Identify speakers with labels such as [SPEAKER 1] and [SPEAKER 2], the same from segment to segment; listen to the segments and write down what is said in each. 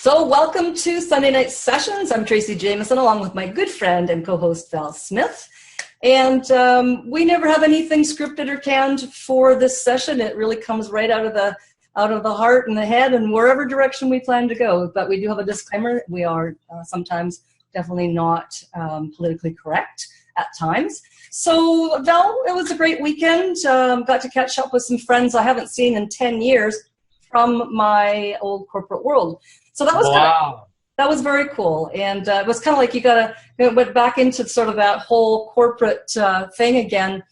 [SPEAKER 1] So welcome to Sunday Night Sessions. I'm Tracy Jameson along with my good friend and co-host Val Smith. And we never have anything scripted or canned for this session. It really comes right out of the heart and the head and wherever direction we plan to go. But we do have a disclaimer. We are sometimes definitely not politically correct at times. So Val, it was a great weekend. Got to catch up with some friends I haven't seen in 10 years from my old corporate world. So that was that was very cool, and it was kind of like went back into sort of that whole corporate thing again.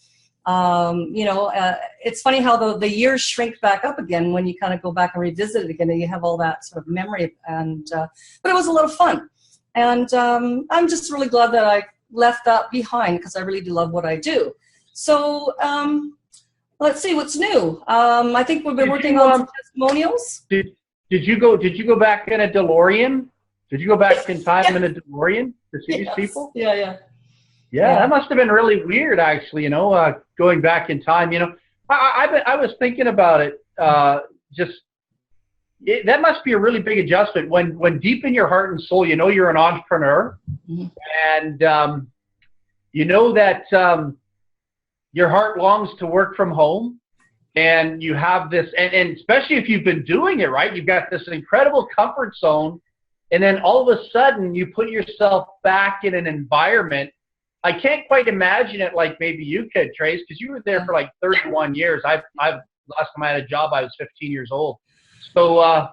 [SPEAKER 1] It's funny how the years shrink back up again when you kind of go back and revisit it again, and you have all that sort of memory. And but it was a lot of fun, and I'm just really glad that I left that behind because I really do love what I do. So let's see what's new. I think we've been working on some testimonials.
[SPEAKER 2] Did you go back in a DeLorean? Did you go back in time in a DeLorean to see these people?
[SPEAKER 1] Yeah,
[SPEAKER 2] that must have been really weird, actually. Going back in time. I was thinking about it. That must be a really big adjustment when deep in your heart and soul, you're an entrepreneur, and that your heart longs to work from home. And you have this, and especially if you've been doing it right, you've got this incredible comfort zone, and then all of a sudden you put yourself back in an environment. I can't quite imagine it like maybe you could, Trace, because you were there for like 31 years. I've last time I had a job, I was 15 years old. So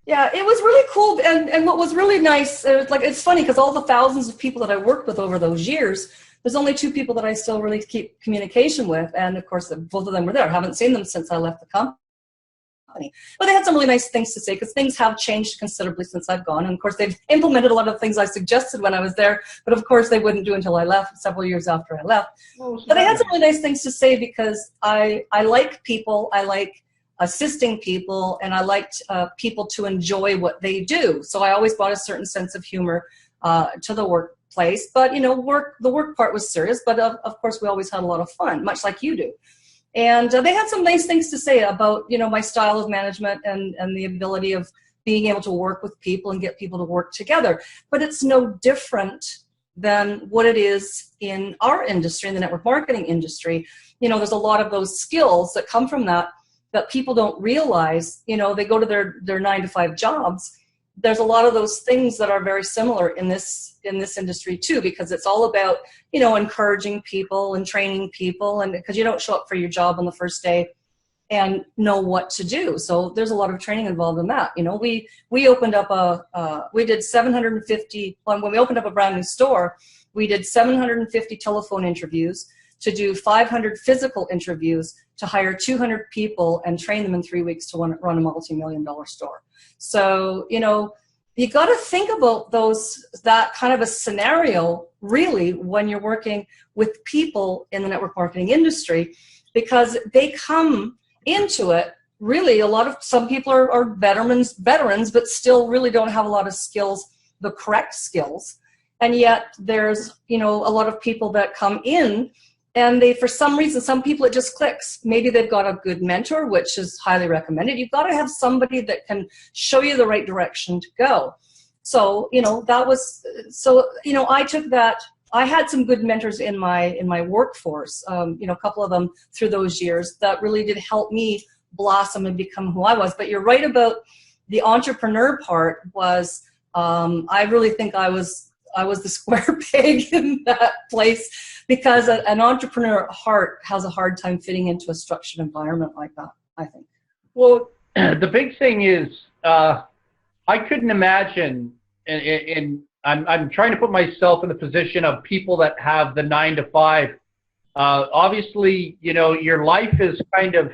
[SPEAKER 1] yeah, it was really cool, and what was really nice, it's funny because all the thousands of people that I worked with over those years, there's only two people that I still really keep communication with, and of course, both of them were there. I haven't seen them since I left the company. But they had some really nice things to say because things have changed considerably since I've gone. And of course, they've implemented a lot of things I suggested when I was there, but of course, they wouldn't do until I left, several years after I left. But they had some really nice things to say because I like people, I like assisting people, and I liked people to enjoy what they do. So I always brought a certain sense of humor to the workplace. But the work part was serious, but of course we always had a lot of fun, much like you do. And they had some nice things to say about my style of management and the ability of being able to work with people and get people to work together. But it's no different than what it is in our industry, in the network marketing industry. There's a lot of those skills that come from that people don't realize. They go to their 9-to-5 jobs. There's a lot of those things that are very similar in this industry too, because it's all about, encouraging people and training people, and because you don't show up for your job on the first day and know what to do. So there's a lot of training involved in that. We opened up we did 750, when we opened up a brand new store, we did 750 telephone interviews to do 500 physical interviews to hire 200 people and train them in 3 weeks to run a multi-million-dollar store. So, you got to think about that kind of a scenario really when you're working with people in the network marketing industry, because they come into it really some people are veterans, but still really don't have a lot of skills, the correct skills. And yet there's, a lot of people that come in and for some reason, some people it just clicks. Maybe they've got a good mentor, which is highly recommended. You've got to have somebody that can show you the right direction to go. So, I took that. I had some good mentors in my workforce, a couple of them through those years that really did help me blossom and become who I was. But you're right about the entrepreneur part was, I really think I was the square peg in that place, because an entrepreneur heart has a hard time fitting into a structured environment like that, I think.
[SPEAKER 2] Well, the big thing is I couldn't imagine, and I'm trying to put myself in the position of people that have the 9-to-5. Obviously, your life is kind of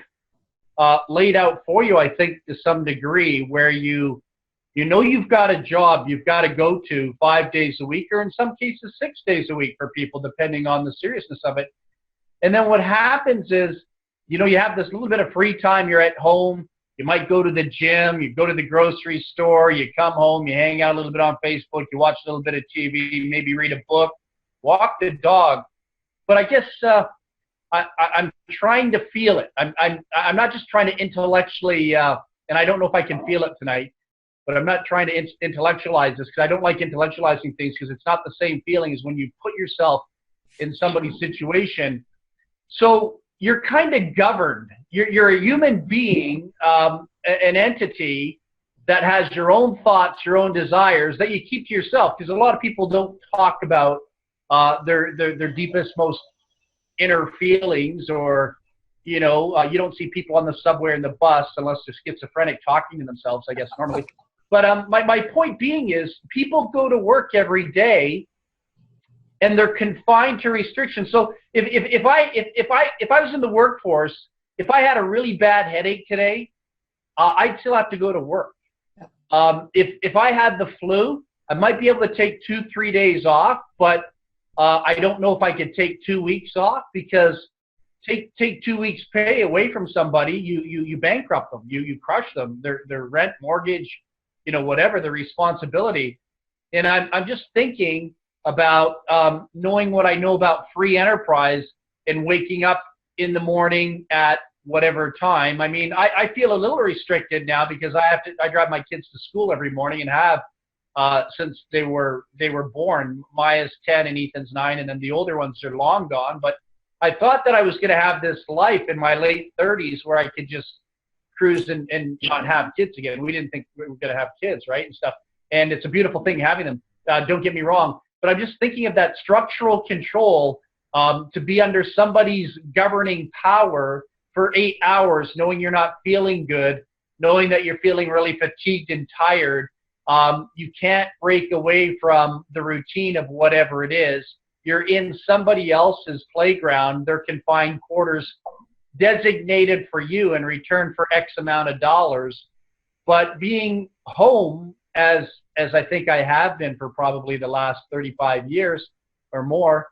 [SPEAKER 2] laid out for you, I think, to some degree, where you've got a job you've got to go to 5 days a week, or in some cases 6 days a week for people, depending on the seriousness of it. And then what happens is, you have this little bit of free time. You're at home. You might go to the gym. You go to the grocery store. You come home. You hang out a little bit on Facebook. You watch a little bit of TV, maybe read a book, walk the dog. But I guess I'm trying to feel it. I'm not just trying to intellectually, and I don't know if I can feel it tonight. but I'm not trying to intellectualize this because I don't like intellectualizing things because it's not the same feeling as when you put yourself in somebody's situation. So you're kind of governed. You're a human being, an entity that has your own thoughts, your own desires that you keep to yourself, because a lot of people don't talk about their deepest, most inner feelings, or you don't see people on the subway or in the bus unless they're schizophrenic talking to themselves, I guess, normally. But my point being is people go to work every day and they're confined to restrictions. So if I was in the workforce, if I had a really bad headache today, I'd still have to go to work. If I had the flu, I might be able to take 2-3 days off, but I don't know if I could take 2 weeks off, because take 2 weeks pay away from somebody, you bankrupt them, you crush them, their rent, mortgage, whatever the responsibility. And I'm just thinking about knowing what I know about free enterprise and waking up in the morning at whatever time. I mean, I feel a little restricted now because I drive my kids to school every morning and have since they were born. Maya's 10 and Ethan's 9, and then the older ones are long gone. But I thought that I was going to have this life in my late 30s where I could just cruise and not have kids again. We didn't think we were going to have kids, right, and stuff. And it's a beautiful thing having them. Don't get me wrong. But I'm just thinking of that structural control, to be under somebody's governing power for 8 hours, knowing you're not feeling good, knowing that you're feeling really fatigued and tired. You can't break away from the routine of whatever it is. You're in somebody else's playground. They're confined quarters designated for you in return for X amount of dollars. But being home, as I think I have been for probably the last 35 years or more,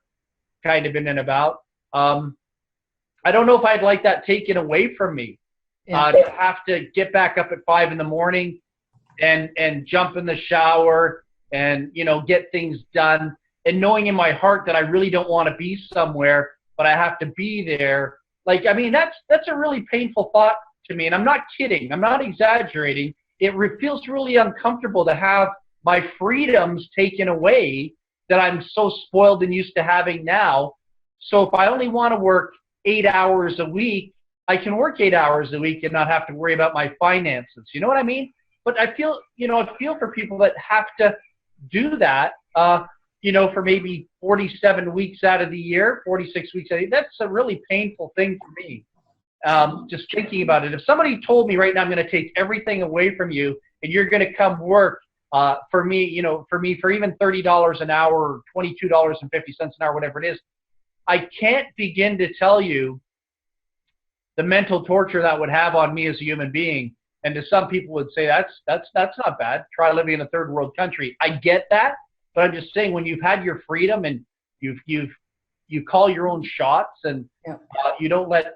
[SPEAKER 2] kind of in and about, I don't know if I'd like that taken away from me. To have to get back up at 5 in the morning and jump in the shower and, get things done, and knowing in my heart that I really don't want to be somewhere, but I have to be there. Like, I mean, that's a really painful thought to me. And I'm not kidding. I'm not exaggerating. It feels really uncomfortable to have my freedoms taken away that I'm so spoiled and used to having now. So if I only want to work 8 hours a week, I can work 8 hours a week and not have to worry about my finances. You know what I mean? But I feel for people that have to do that, for maybe 47 weeks out of the year, 46 weeks out of the year. That's a really painful thing for me. Just thinking about it. If somebody told me right now, I'm going to take everything away from you and you're going to come work for me, for even $30 an hour or $22.50 an hour, whatever it is, I can't begin to tell you the mental torture that would have on me as a human being. And to some people would say, that's not bad. Try living in a third world country. I get that, but I'm just saying, when you've had your freedom and you call your own shots, and you don't let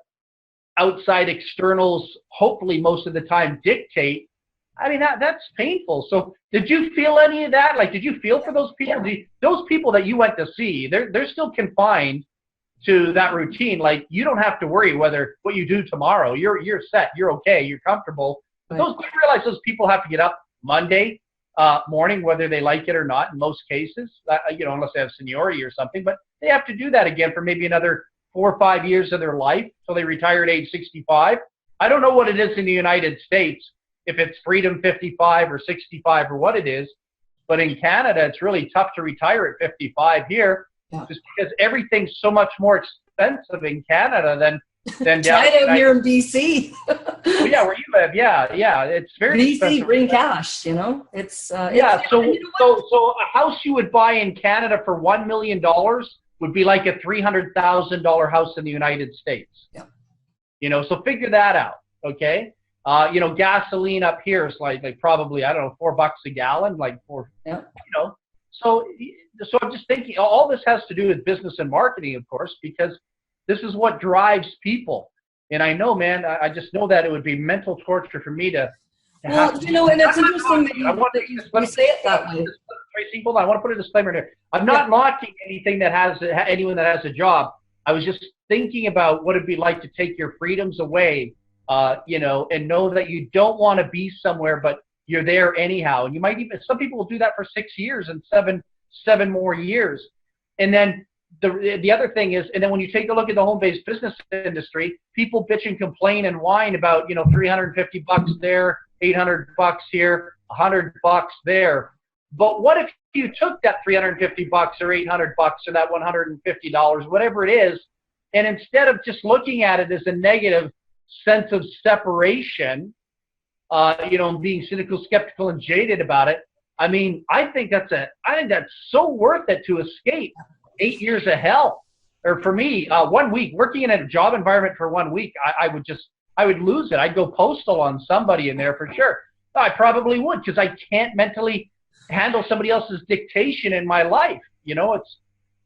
[SPEAKER 2] outside externals, hopefully most of the time, dictate. I mean, that's painful. So did you feel any of that? Like, did you feel for those people? Those people that you went to see, they're still confined to that routine. Like, you don't have to worry whether what you do tomorrow, you're set, you're okay, you're comfortable. But you realize those people have to get up Monday morning, whether they like it or not, in most cases, unless they have seniority or something, but they have to do that again for maybe another 4 or 5 years of their life till they retire at age 65. I don't know what it is in the United States, if it's freedom 55 or 65 or what it is, but in Canada, it's really tough to retire at 55 here, just because everything's so much more expensive in Canada than
[SPEAKER 1] try it out here in BC.
[SPEAKER 2] Well, yeah, where you live, yeah, it's very
[SPEAKER 1] BC
[SPEAKER 2] expensive.
[SPEAKER 1] bring cash, it's
[SPEAKER 2] So a house you would buy in Canada for $1 million would be like a $300,000 house in the United States. Yeah. So figure that out, okay? Gasoline up here is like probably, I don't know, $4 a gallon, like four. Yeah. So I'm just thinking, all this has to do with business and marketing, of course, because this is what drives people. And I know, man, I just know that it would be mental torture for me to
[SPEAKER 1] well, and it's interesting that you say it that way.
[SPEAKER 2] Tracy, hold on. I want to put a disclaimer there. I'm not knocking anything that has anyone that has a job. I was just thinking about what it'd be like to take your freedoms away, and know that you don't want to be somewhere, but you're there anyhow. And you might even, some people will do that for 6 years and seven more years. And then the other thing is, and then when you take a look at the home-based business industry, people bitch and complain and whine about, you know, $350 there, $800 here, $100 there. But what if you took that $350 or $800 or that $150, whatever it is, and instead of just looking at it as a negative sense of separation, you know, being cynical, skeptical, and jaded about it, I mean, I think that's so worth it to escape 8 years of hell. Or for me, 1 week, working in a job environment for 1 week, I would lose it. I'd go postal on somebody in there for sure. I probably would, because I can't mentally handle somebody else's dictation in my life. You know, it's,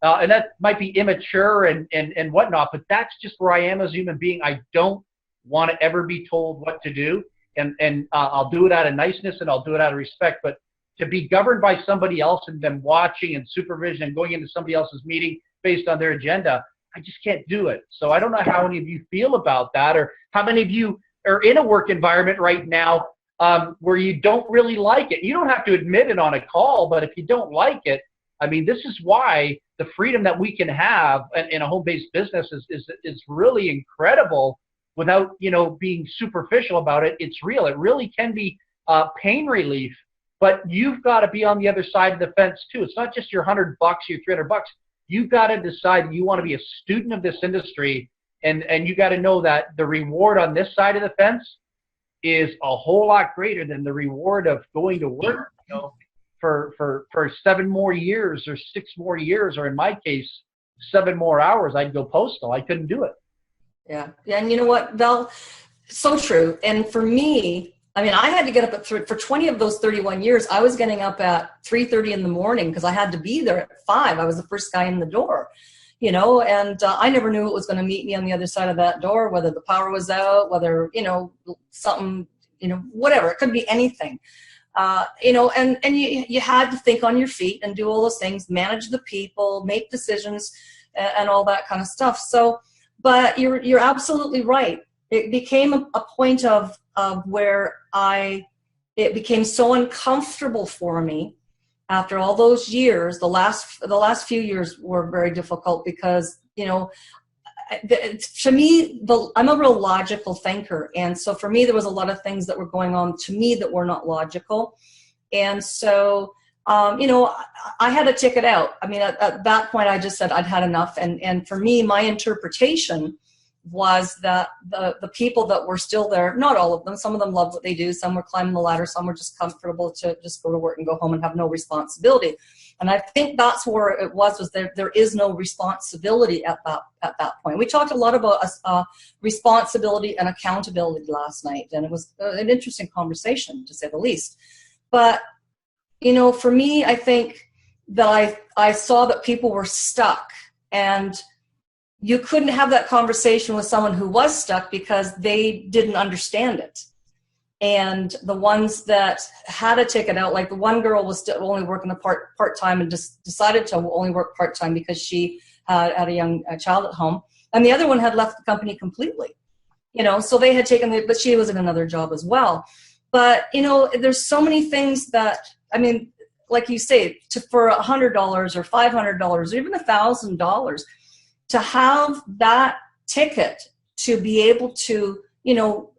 [SPEAKER 2] and that might be immature and whatnot, but that's just where I am as a human being. I don't want to ever be told what to do. And I'll do it out of niceness and I'll do it out of respect. But to be governed by somebody else and them watching and supervision and going into somebody else's meeting based on their agenda, I just can't do it. So I don't know how any of you feel about that, or how many of you are in a work environment right now where you don't really like it. You don't have to admit it on a call, but if you don't like it, I mean, this is why the freedom that we can have in a home-based business is really incredible without, you know, being superficial about it. It's real. It really can be pain relief, but you've got to be on the other side of the fence too. It's not just your $100, your $300. You've got to decide you want to be a student of this industry, and you got to know that the reward on this side of the fence is a whole lot greater than the reward of going to work, you know, for 7 more years or 6 more years, or in my case, 7 more hours. I'd go postal. I couldn't do it.
[SPEAKER 1] Yeah. And you know what, Val? So true. And for me, I mean, I had to get up for 20 of those 31 years. I was getting up at 3:30 in the morning because I had to be there at 5. I was the first guy in the door, you know, and I never knew what was going to meet me on the other side of that door, whether the power was out, whether, you know, something, you know, whatever. It could be anything, you know, and you had to think on your feet and do all those things, manage the people, make decisions, and all that kind of stuff. So, but you're absolutely right. It became a point of where it became so uncomfortable for me after all those years. The last few years were very difficult because, you know, to me, I'm a real logical thinker. And so for me, there was a lot of things that were going on to me that were not logical. And so, you know, I had to tick it out. I mean, at that point, I just said I'd had enough. And for me, my interpretation was that the people that were still there, not all of them, some of them loved what they do, some were climbing the ladder, some were just comfortable to just go to work and go home and have no responsibility. And I think that's where it was there is no responsibility at that point. We talked a lot about responsibility and accountability last night, and it was an interesting conversation, to say the least. But, you know, for me, I think that I saw that people were stuck, and you couldn't have that conversation with someone who was stuck because they didn't understand it. And the ones that had to take it out, like the one girl was still only working part-time and just decided to only work part-time because she had a young child at home. And the other one had left the company completely, you know, so they had taken but she was in another job as well. But, you know, there's so many things that, I mean, like you say, for $100 or $500 or even $1,000, to have that ticket to be able to, you know,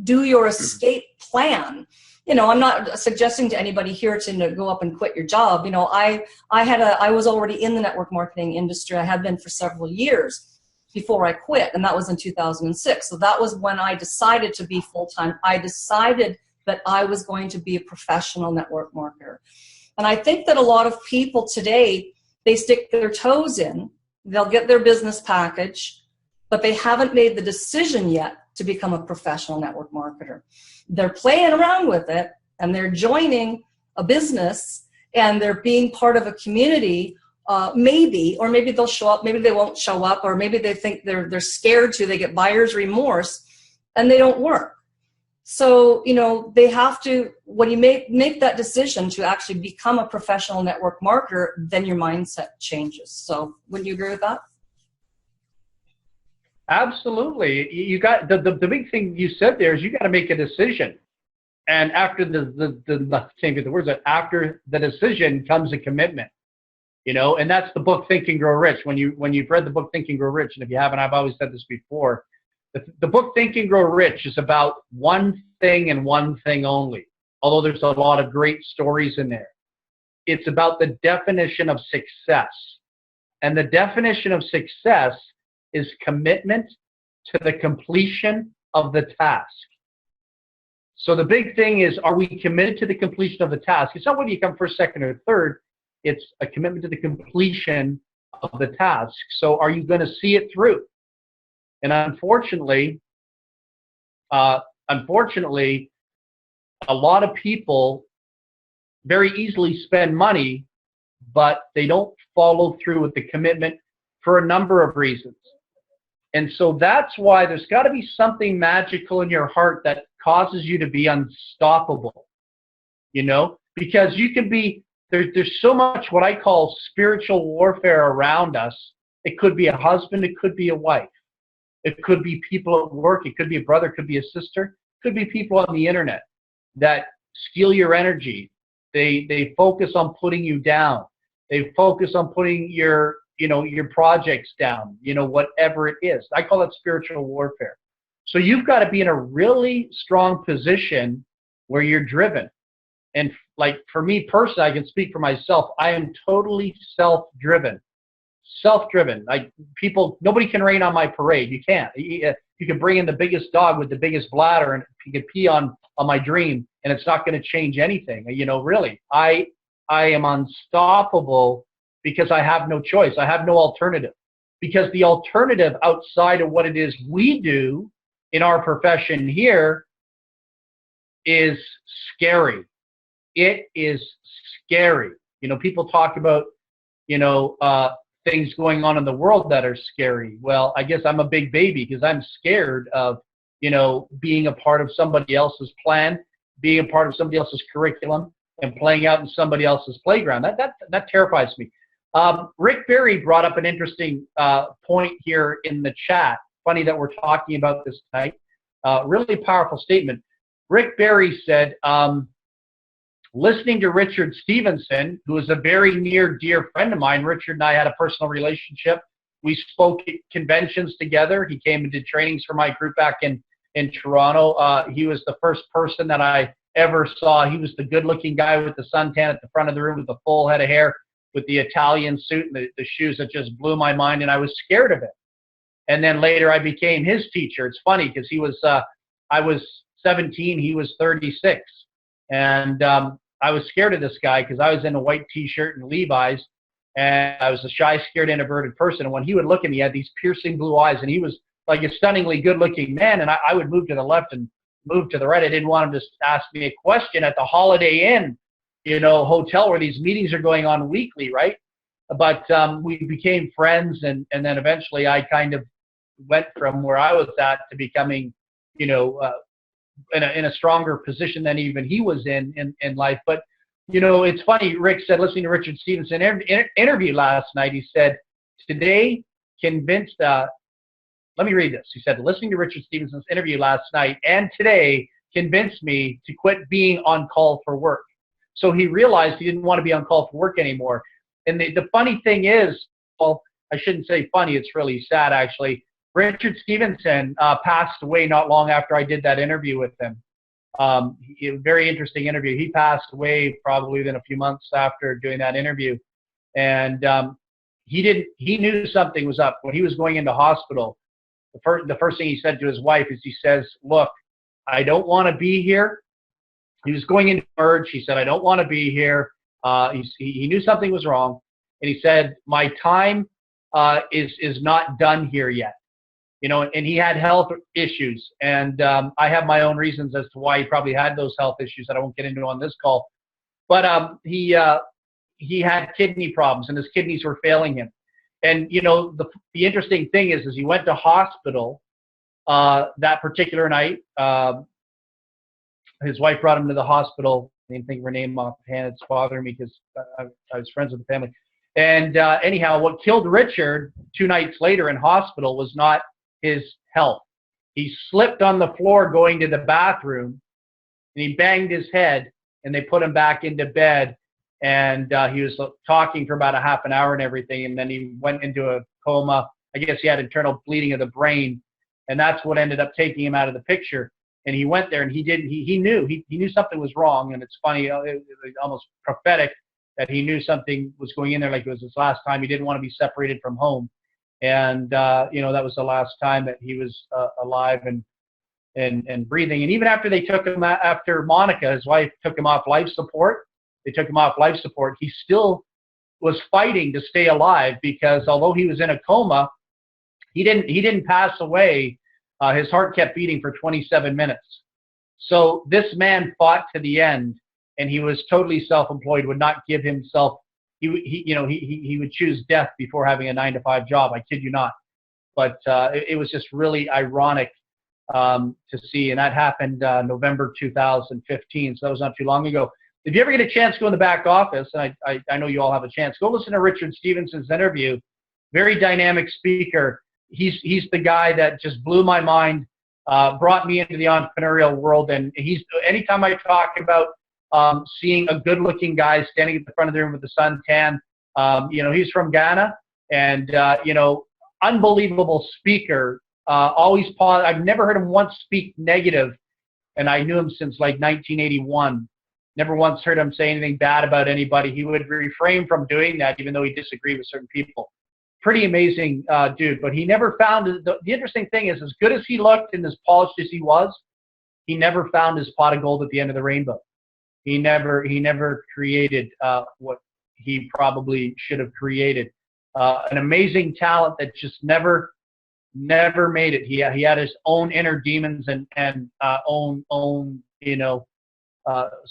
[SPEAKER 1] do your escape plan. You know, I'm not suggesting to anybody here to go up and quit your job. You know, I was already in the network marketing industry. I had been for several years before I quit, and that was in 2006. So that was when I decided to be full-time. I decided that I was going to be a professional network marketer. And I think that a lot of people today, they stick their toes in, they'll get their business package, but they haven't made the decision yet to become a professional network marketer. They're playing around with it, and they're joining a business, and they're being part of a community, maybe, or maybe they'll show up, maybe they won't show up, or maybe they think they're scared to, they get buyer's remorse, and they don't work. So, you know, they have to, when you make that decision to actually become a professional network marketer, then your mindset changes. So wouldn't you agree with that?
[SPEAKER 2] Absolutely. You got the big thing you said there is you got to make a decision. And after the same with the words, after the decision comes a commitment, and that's the book Think and Grow Rich. When you've read the book Think and Grow Rich, and if you haven't, I've always said this before, the book Think and Grow Rich is about one thing and one thing only, although there's a lot of great stories in there. It's about the definition of success. And the definition of success is commitment to the completion of the task. So the big thing is, are we committed to the completion of the task? It's not whether you come first, second, or third. It's a commitment to the completion of the task. So are you going to see it through? And unfortunately, a lot of people very easily spend money, but they don't follow through with the commitment for a number of reasons. And so that's why there's got to be something magical in your heart that causes you to be unstoppable, because you can be, there's so much what I call spiritual warfare around us. It could be a husband, it could be a wife, it could be people at work, it could be a brother, it could be a sister, it could be people on the internet that steal your energy. They focus on putting you down. They focus on putting your projects down, whatever it is. I call that spiritual warfare. So you've got to be in a really strong position where you're driven. And like for me personally, I can speak for myself. I am totally self-driven. Nobody can rain on my parade. You can't. You can bring in the biggest dog with the biggest bladder, and you can pee on my dream, and it's not going to change anything. Really, I am unstoppable because I have no choice. I have no alternative. Because the alternative outside of what it is we do in our profession here is scary. It is scary. People talk about, things going on in the world that are scary. Well, I guess I'm a big baby because I'm scared of, being a part of somebody else's plan, being a part of somebody else's curriculum, and playing out in somebody else's playground. That terrifies me. Rick Berry brought up an interesting point here in the chat. Funny that we're talking about this tonight. Really powerful statement. Rick Berry said, listening to Richard Stevenson, who is a very near dear friend of mine. Richard and I had a personal relationship. We spoke at conventions together. He came and did trainings for my group back in Toronto. He was the first person that I ever saw. He was the good-looking guy with the suntan at the front of the room with the full head of hair, with the Italian suit and the shoes that just blew my mind, and I was scared of him. And then later I became his teacher. It's funny because I was 17, he was 36. And I was scared of this guy because I was in a white T-shirt and Levi's, and I was a shy, scared, introverted person. And when he would look at me, he had these piercing blue eyes, and he was like a stunningly good-looking man. And I would move to the left and move to the right. I didn't want him to ask me a question at the Holiday Inn, hotel where these meetings are going on weekly, right? But we became friends, and then eventually I kind of went from where I was at to becoming, in a stronger position than even he was in life. But, it's funny, Rick said, listening to Richard Stevenson interview last night, he said, today convinced, let me read this. He said, listening to Richard Stevenson's interview last night and today convinced me to quit being on call for work. So he realized he didn't want to be on call for work anymore. And the funny thing is, well, I shouldn't say funny, it's really sad actually. Richard Stevenson passed away not long after I did that interview with him. Very interesting interview. He passed away probably within a few months after doing that interview. And he knew something was up. When he was going into hospital, the first thing he said to his wife is he says, look, I don't want to be here. He was going into merge. He said, I don't want to be here. He knew something was wrong. And he said, my time is not done here yet. And he had health issues. And I have my own reasons as to why he probably had those health issues that I won't get into on this call. But he had kidney problems, and his kidneys were failing him. And, the interesting thing is he went to hospital that particular night. His wife brought him to the hospital. I didn't think of her name offhand. It's bothering me because I was friends with the family. And anyhow, what killed Richard 2 nights later in hospital was not his health. He slipped on the floor going to the bathroom, and he banged his head, and they put him back into bed, and he was talking for about a half an hour and everything, and then he went into a coma. I guess he had internal bleeding of the brain, and that's what ended up taking him out of the picture. And he went there, and he knew something was wrong. And it's funny, it was almost prophetic that he knew something was going in there, like it was his last time. He didn't want to be separated from home, and that was the last time that he was alive and breathing. And even after they took him, after Monica, his wife, took him off life support, he still was fighting to stay alive, because although he was in a coma, he didn't pass away. His heart kept beating for 27 minutes. So this man fought to the end, and he was totally self-employed, would not give himself, he would choose death before having a 9-to-5 job. I kid you not. But it was just really ironic to see, and that happened November 2015, so that was not too long ago. If you ever get a chance to go in the back office, and I know you all have a chance, go listen to Richard Stevenson's interview. Very dynamic speaker. He's the guy that just blew my mind, brought me into the entrepreneurial world. And anytime I talk about seeing a good-looking guy standing at the front of the room with the suntan, he's from Ghana, and unbelievable speaker. Always positive. I've never heard him once speak negative, and I knew him since like 1981. Never once heard him say anything bad about anybody. He would refrain from doing that, even though he disagreed with certain people. Pretty amazing dude, but he never found the interesting thing is, as good as he looked and as polished as he was, he never found his pot of gold at the end of the rainbow. He never created what he probably should have created. An amazing talent that just never made it. He had his own inner demons and own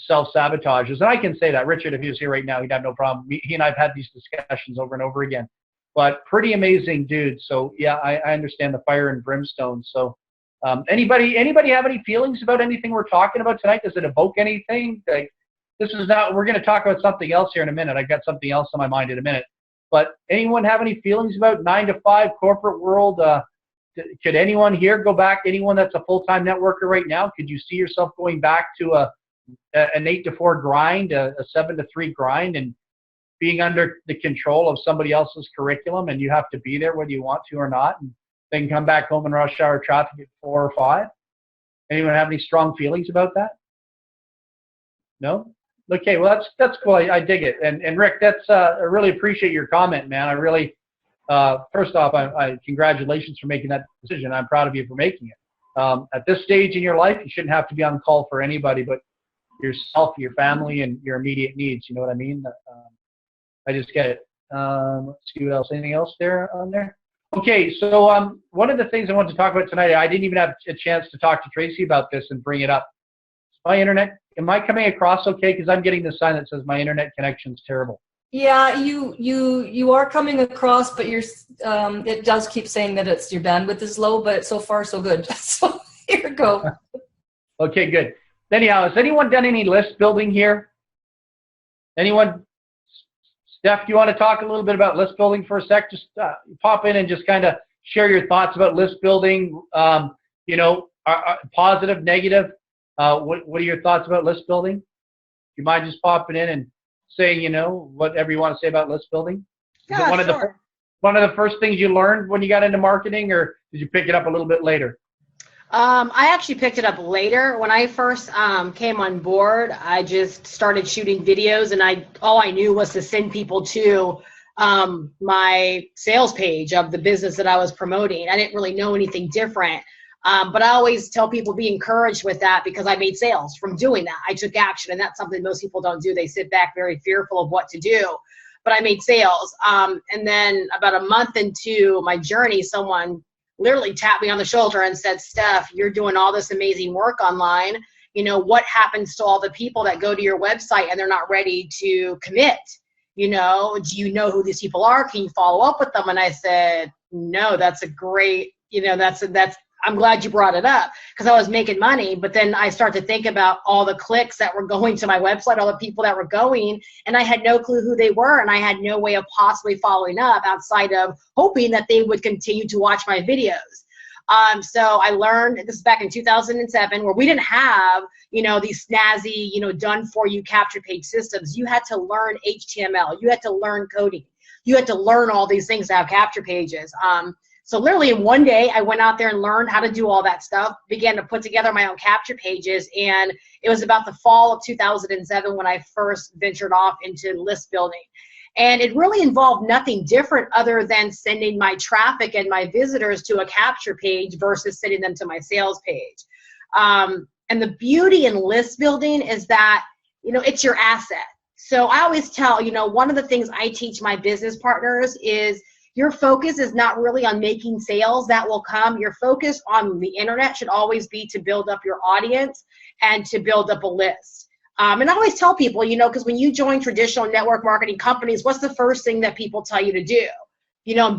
[SPEAKER 2] self-sabotages. And I can say that. Richard, if he was here right now, he'd have no problem. He and I have had these discussions over and over again. But pretty amazing dude. So, yeah, I understand the fire and brimstone. So anybody have any feelings about anything we're talking about tonight? Does it evoke anything? Like, this is not – we're going to talk about something else here in a minute. I've got something else on my mind in a minute. But anyone have any feelings about 9-to-5 corporate world? Could anyone here go back, anyone that's a full-time networker right now, could you see yourself going back to an 8-to-4 grind, a 7-to-3 grind, and being under the control of somebody else's curriculum, and you have to be there whether you want to or not, and then come back home in rush hour traffic at 4 or 5? Anyone have any strong feelings about that? No? Okay, well, that's cool. I dig it. And Rick, I really appreciate your comment, man. I really, first off, I congratulations for making that decision. I'm proud of you for making it. At this stage in your life, you shouldn't have to be on call for anybody but yourself, your family, and your immediate needs. You know what I mean? I just get it. Let's see what else. Anything else there on there? Okay, so one of the things I wanted to talk about tonight, I didn't even have a chance to talk to Tracy about this and bring it up. My internet, am I coming across okay? Because I'm getting the sign that says my internet connection's terrible.
[SPEAKER 1] Yeah, you are coming across, but it does keep saying that your bandwidth is low, but so far so good. So here we go.
[SPEAKER 2] Okay, good. Anyhow, has anyone done any list building here? Anyone? Steph, do you want to talk a little bit about list building for a sec? Just pop in and just kind of share your thoughts about list building. Positive, negative. What are your thoughts about list building? Do you mind just popping in and saying, whatever you want to say about list building?
[SPEAKER 3] Yeah,
[SPEAKER 2] one of the first things you learned when you got into marketing, or did you pick it up a little bit later?
[SPEAKER 3] I actually picked it up later. When I first came on board, I just started shooting videos, and all I knew was to send people to my sales page of the business that I was promoting. I didn't really know anything different. But I always tell people be encouraged with that, because I made sales from doing that. I took action, and that's something most people don't do. They sit back very fearful of what to do. But I made sales. And then about a month into my journey, someone literally tapped me on the shoulder and said, Steph, you're doing all this amazing work online. What happens to all the people that go to your website and they're not ready to commit? Do you know who these people are? Can you follow up with them? And I said, no, that's a great, I'm glad you brought it up, because I was making money. But then I started to think about all the clicks that were going to my website, all the people that were going, and I had no clue who they were, and I had no way of possibly following up outside of hoping that they would continue to watch my videos. So I learned, this is back in 2007, where we didn't have, these snazzy, done for you capture page systems. You had to learn HTML. You had to learn coding. You had to learn all these things to have capture pages. So literally in one day, I went out there and learned how to do all that stuff, began to put together my own capture pages. And it was about the fall of 2007 when I first ventured off into list building. And it really involved nothing different other than sending my traffic and my visitors to a capture page versus sending them to my sales page. And the beauty in list building is that, it's your asset. So I always tell, one of the things I teach my business partners is your focus is not really on making sales. That will come. Your focus on the internet should always be to build up your audience and to build up a list. And I always tell people, because when you join traditional network marketing companies, what's the first thing that people tell you to do?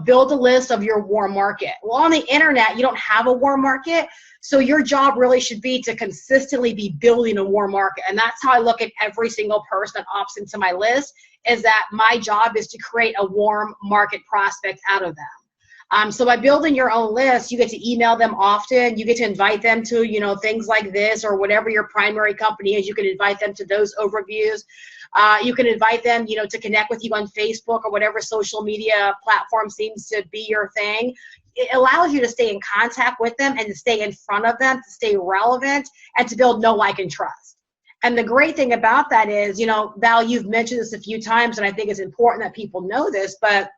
[SPEAKER 3] Build a list of your warm market. Well, on the internet, you don't have a warm market. So your job really should be to consistently be building a warm market. And that's how I look at every single person that opts into my list, is that my job is to create a warm market prospect out of them. So by building your own list, you get to email them often. You get to invite them to, things like this or whatever your primary company is. You can invite them to those overviews. You can invite them, to connect with you on Facebook or whatever social media platform seems to be your thing. It allows you to stay in contact with them and to stay in front of them, to stay relevant, and to build know, like, and trust. And the great thing about that is, Val, you've mentioned this a few times, and I think it's important that people know this, but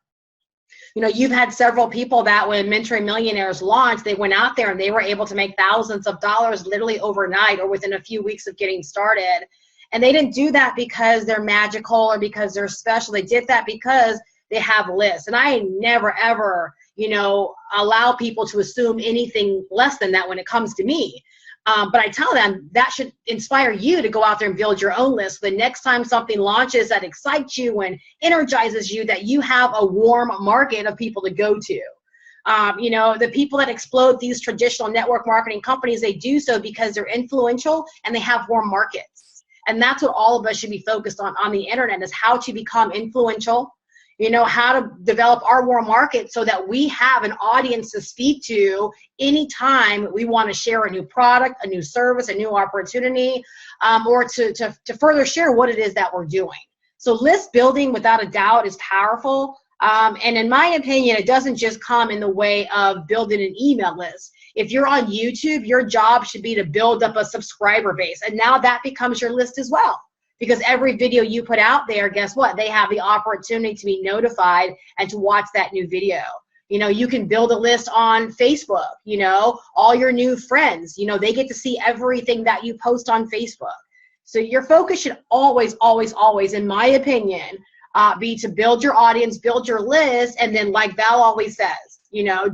[SPEAKER 3] you've had several people that when Mentoring Millionaires launched, they went out there and they were able to make thousands of dollars literally overnight or within a few weeks of getting started. And they didn't do that because they're magical or because they're special. They did that because they have lists. And I never, ever, allow people to assume anything less than that when it comes to me. But I tell them that should inspire you to go out there and build your own list. The next time something launches that excites you and energizes you, that you have a warm market of people to go to. The people that explode these traditional network marketing companies, they do so because they're influential and they have warm markets. And that's what all of us should be focused on the internet, is how to become influential, how to develop our warm market so that we have an audience to speak to anytime we want to share a new product, a new service, a new opportunity, or to further share what it is that we're doing. So list building, without a doubt, is powerful. And in my opinion, it doesn't just come in the way of building an email list. If you're on YouTube, your job should be to build up a subscriber base. And now that becomes your list as well. Because every video you put out there, guess what? They have the opportunity to be notified and to watch that new video. You can build a list on Facebook, all your new friends, they get to see everything that you post on Facebook. So your focus should always, always, always, in my opinion, be to build your audience, build your list, and then, like Val always says,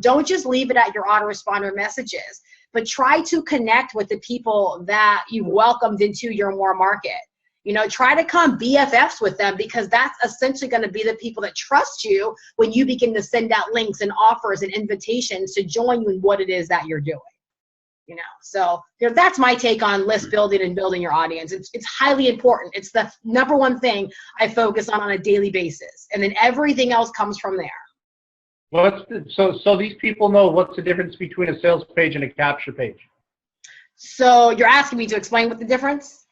[SPEAKER 3] don't just leave it at your autoresponder messages, but try to connect with the people that you've welcomed into your warm market. Try to come BFFs with them, because that's essentially going to be the people that trust you when you begin to send out links and offers and invitations to join you in what it is that you're doing. So that's my take on list building and building your audience. It's highly important. It's the number one thing I focus on a daily basis, and then everything else comes from there.
[SPEAKER 2] So these people know what's the difference between a sales page and a capture page?
[SPEAKER 3] So you're asking me to explain what the difference?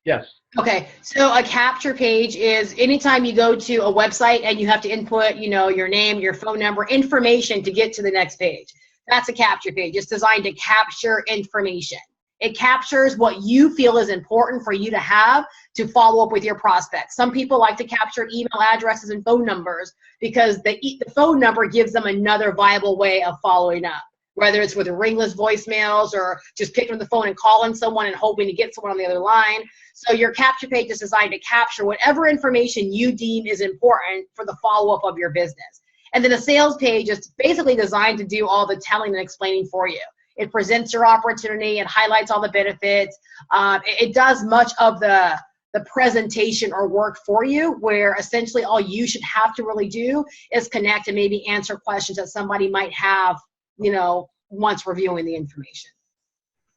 [SPEAKER 2] Yes.
[SPEAKER 3] Okay, so a capture page is anytime you go to a website and you have to input, your name, your phone number, information to get to the next page. That's a capture page. It's designed to capture information. It captures what you feel is important for you to have to follow up with your prospects. Some people like to capture email addresses and phone numbers because the phone number gives them another viable way of following up, whether it's with ringless voicemails or just picking up the phone and calling someone and hoping to get someone on the other line. So your capture page is designed to capture whatever information you deem is important for the follow-up of your business. And then a sales page is basically designed to do all the telling and explaining for you. It presents your opportunity, it highlights all the benefits. It does much of the presentation or work for you, where essentially all you should have to really do is connect and maybe answer questions that somebody might have, once reviewing the information.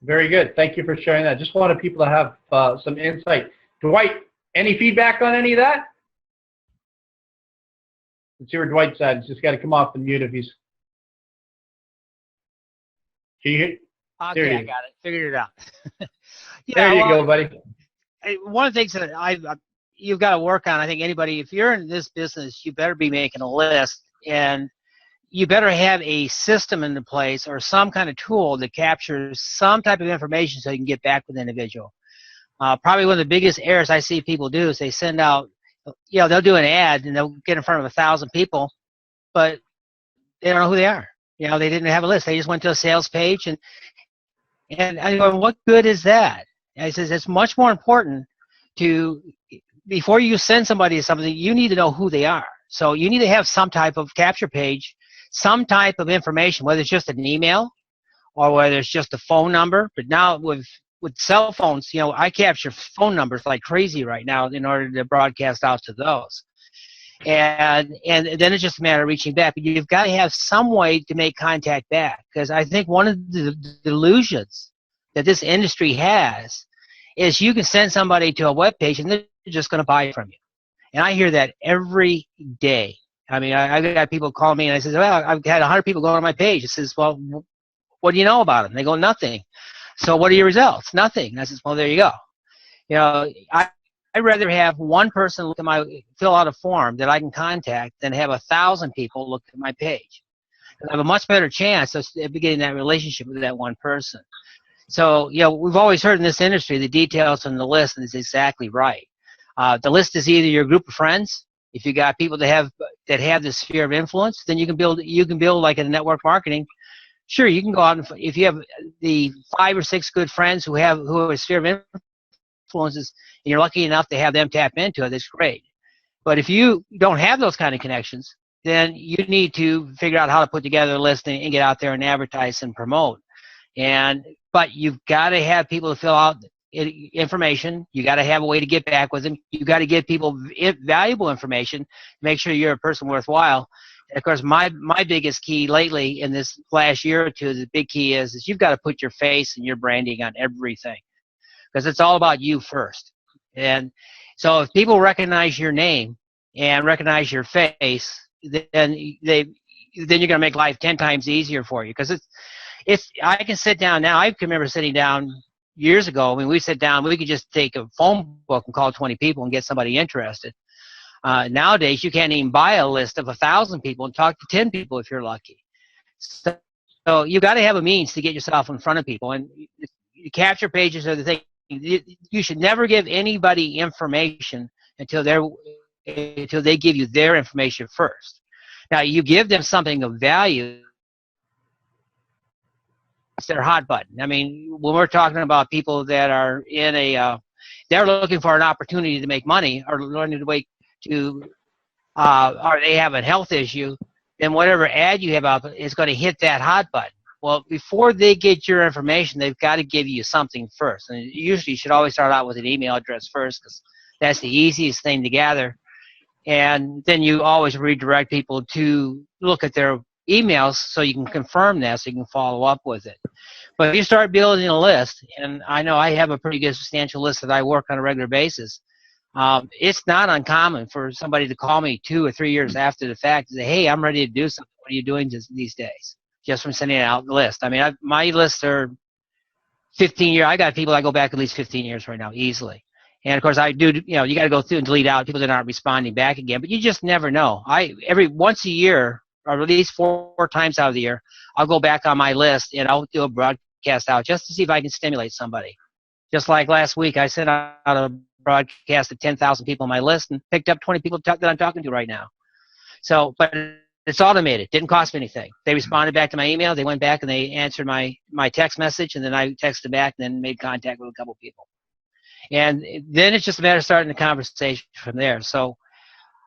[SPEAKER 2] Very good. Thank you for sharing that. Just wanted people to have some insight. Dwight, any feedback on any of that? Let's see where Dwight's at. He's just got to come off the mute if he's Can you hear? There
[SPEAKER 4] Okay,
[SPEAKER 2] it
[SPEAKER 4] I
[SPEAKER 2] is.
[SPEAKER 4] got it. Figured it out.
[SPEAKER 2] There you go, buddy.
[SPEAKER 4] One of the things that you've got to work on, I think anybody, if you're in this business, you better be making a list, and you better have a system in place or some kind of tool that captures some type of information so you can get back with the individual. Probably one of the biggest errors I see people do is they send out, they'll do an ad and they'll get in front of 1,000 people, but they don't know who they are. They didn't have a list. They just went to a sales page, and I go, what good is that? And I says, it's much more important before you send somebody something, you need to know who they are. So you need to have some type of capture page, some type of information, whether it's just an email or whether it's just a phone number. But now with cell phones, I capture phone numbers like crazy right now in order to broadcast out to those. And then it's just a matter of reaching back. But you've got to have some way to make contact back, because I think one of the delusions that this industry has is you can send somebody to a web page and they're just going to buy from you. And I hear that every day. I mean, I've got people call me and I says, well, I've had 100 people go on my page. It says, well, what do you know about them? They go, nothing. So what are your results? Nothing. And I says, well, there you go. I'd rather have one person fill out a form that I can contact than have 1,000 people look at my page. And I have a much better chance of beginning that relationship with that one person. So, we've always heard in this industry the details on the list, and it's exactly right. The list is either your group of friends. If you got people that have this sphere of influence, then you can build like in network marketing. Sure, you can go out and if you have the 5 or 6 good friends who have a sphere of influences, and you're lucky enough to have them tap into it, that's great. But if you don't have those kind of connections, then you need to figure out how to put together a list and get out there and advertise and promote. But you've got to have people to fill out information. You got to have a way to get back with them. You got to give people valuable information. Make sure you're a person worthwhile. And of course, my biggest key lately in this last year or two, the big key is you've got to put your face and your branding on everything, because it's all about you first. And so if people recognize your name and recognize your face, then you're going to make life 10 times easier for you. Because I can sit down now. I can remember sitting down years ago. I mean, we sit down, we could just take a phone book and call 20 people and get somebody interested. Nowadays, you can't even buy a list of 1,000 people and talk to 10 people if you're lucky. So you got to have a means to get yourself in front of people. And the capture pages are the thing. You should never give anybody information until they give you their information first. Now, you give them something of value. It's their hot button. I mean, when we're talking about people that are they're looking for an opportunity to make money, or learning to wait to, or they have a health issue, then whatever ad you have out is going to hit that hot button. Well, before they get your information, they've got to give you something first. And usually you should always start out with an email address first, because that's the easiest thing to gather. And then you always redirect people to look at their emails so you can confirm that, so you can follow up with it. But if you start building a list, and I know I have a pretty good substantial list that I work on a regular basis, it's not uncommon for somebody to call me 2 or 3 years after the fact and say, hey, I'm ready to do something. What are you doing these days? Just from sending out the list. I mean, my lists are 15 years. I got people that go back at least 15 years right now, easily. And of course, I do. You got to go through and delete out people that aren't responding back again. But you just never know. Once a year, or at least 4 times out of the year, I'll go back on my list and I'll do a broadcast out just to see if I can stimulate somebody. Just like last week, I sent out a broadcast to 10,000 people on my list and picked up 20 people that I'm talking to right now. So, but it's automated. Didn't cost me anything. They responded back to my email. They went back and they answered my text message, and then I texted back and then made contact with a couple people. And then it's just a matter of starting the conversation from there. So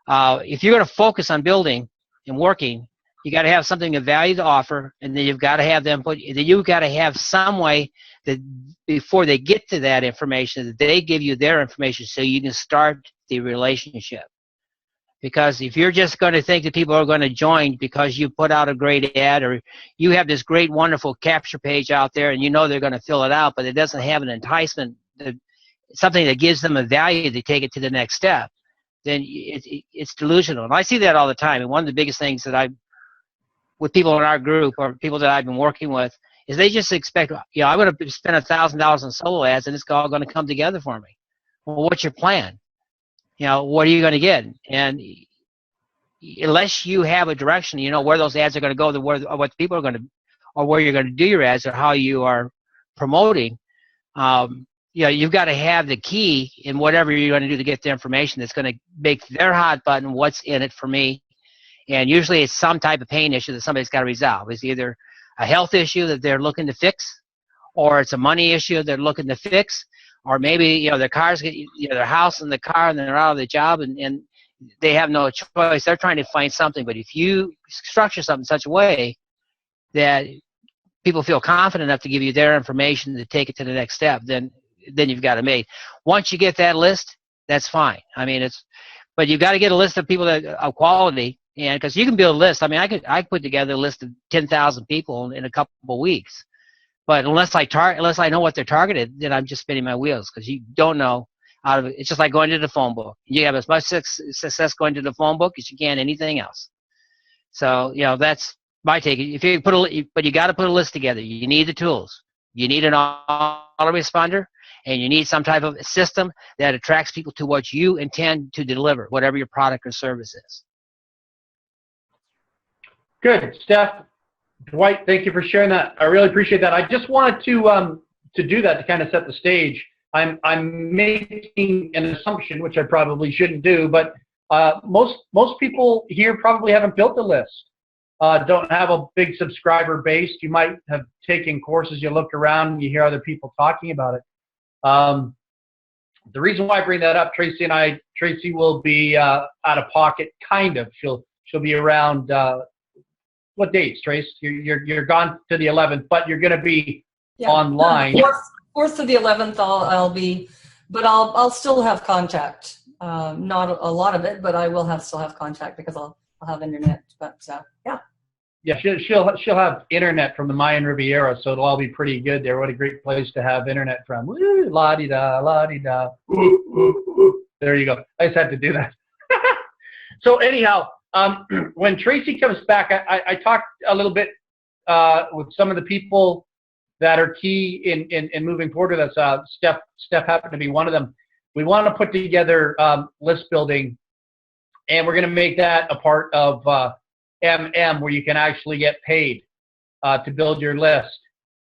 [SPEAKER 4] if you're going to focus on building and working, you got to have something of value to offer, and then you've got to have you've got to have some way that before they get to that information, that they give you their information so you can start the relationship. Because if you're just going to think that people are going to join because you put out a great ad, or you have this great, wonderful capture page out there and you know they're going to fill it out, but it doesn't have an enticement, something that gives them a value to take it to the next step, then it's delusional. And I see that all the time. And one of the biggest things that with people in our group or people that I've been working with is they just expect, I'm going to spend $1,000 on solo ads and it's all going to come together for me. Well, what's your plan? What are you going to get? And unless you have a direction, where those ads are going to go, or what people are going to, or where you're going to do your ads, or how you are promoting, you've got to have the key in whatever you're going to do to get the information that's going to make their hot button, what's in it for me. And usually it's some type of pain issue that somebody's got to resolve. It's either a health issue that they're looking to fix, or it's a money issue they're looking to fix, or maybe, their cars get, their house and the car, and they're out of the job, and they have no choice. They're trying to find something. But if you structure something in such a way that people feel confident enough to give you their information to take it to the next step, then you've got it made. Once you get that list, that's fine. I mean, but you've got to get a list of people that of quality, and because you can build a list. I mean, I put together a list of 10,000 people in a couple of weeks. But unless I know what they're targeted, then I'm just spinning my wheels, because you don't know. It's just like going to the phone book. You have as much success going to the phone book as you can anything else. So that's my take. But you got to put a list together. You need the tools. You need an autoresponder, and you need some type of system that attracts people to what you intend to deliver, whatever your product or service is.
[SPEAKER 2] Good, Steph. Dwight, thank you for sharing that. I really appreciate that. I just wanted to do that to kind of set the stage. I'm making an assumption, which I probably shouldn't do, but most people here probably haven't built a list, don't have a big subscriber base. You might have taken courses, you look around, and you hear other people talking about it. The reason why I bring that up, Tracy will be out of pocket, kind of. She'll be around. What dates, Trace? You're gone to the 11th, but you're going to be online.
[SPEAKER 1] 4th to the 11th, I'll be, but I'll still have contact. Not a lot of it, but I will still have contact, because I'll have internet. But yeah.
[SPEAKER 2] Yeah, she'll have internet from the Mayan Riviera, so it'll all be pretty good there. What a great place to have internet from. Woo, la-di-da, la-di-da. There you go. I just had to do that. So anyhow, when Tracy comes back, I talked a little bit with some of the people that are key in moving forward with us. Steph happened to be one of them. We want to put together list building, and we're going to make that a part of where you can actually get paid to build your list.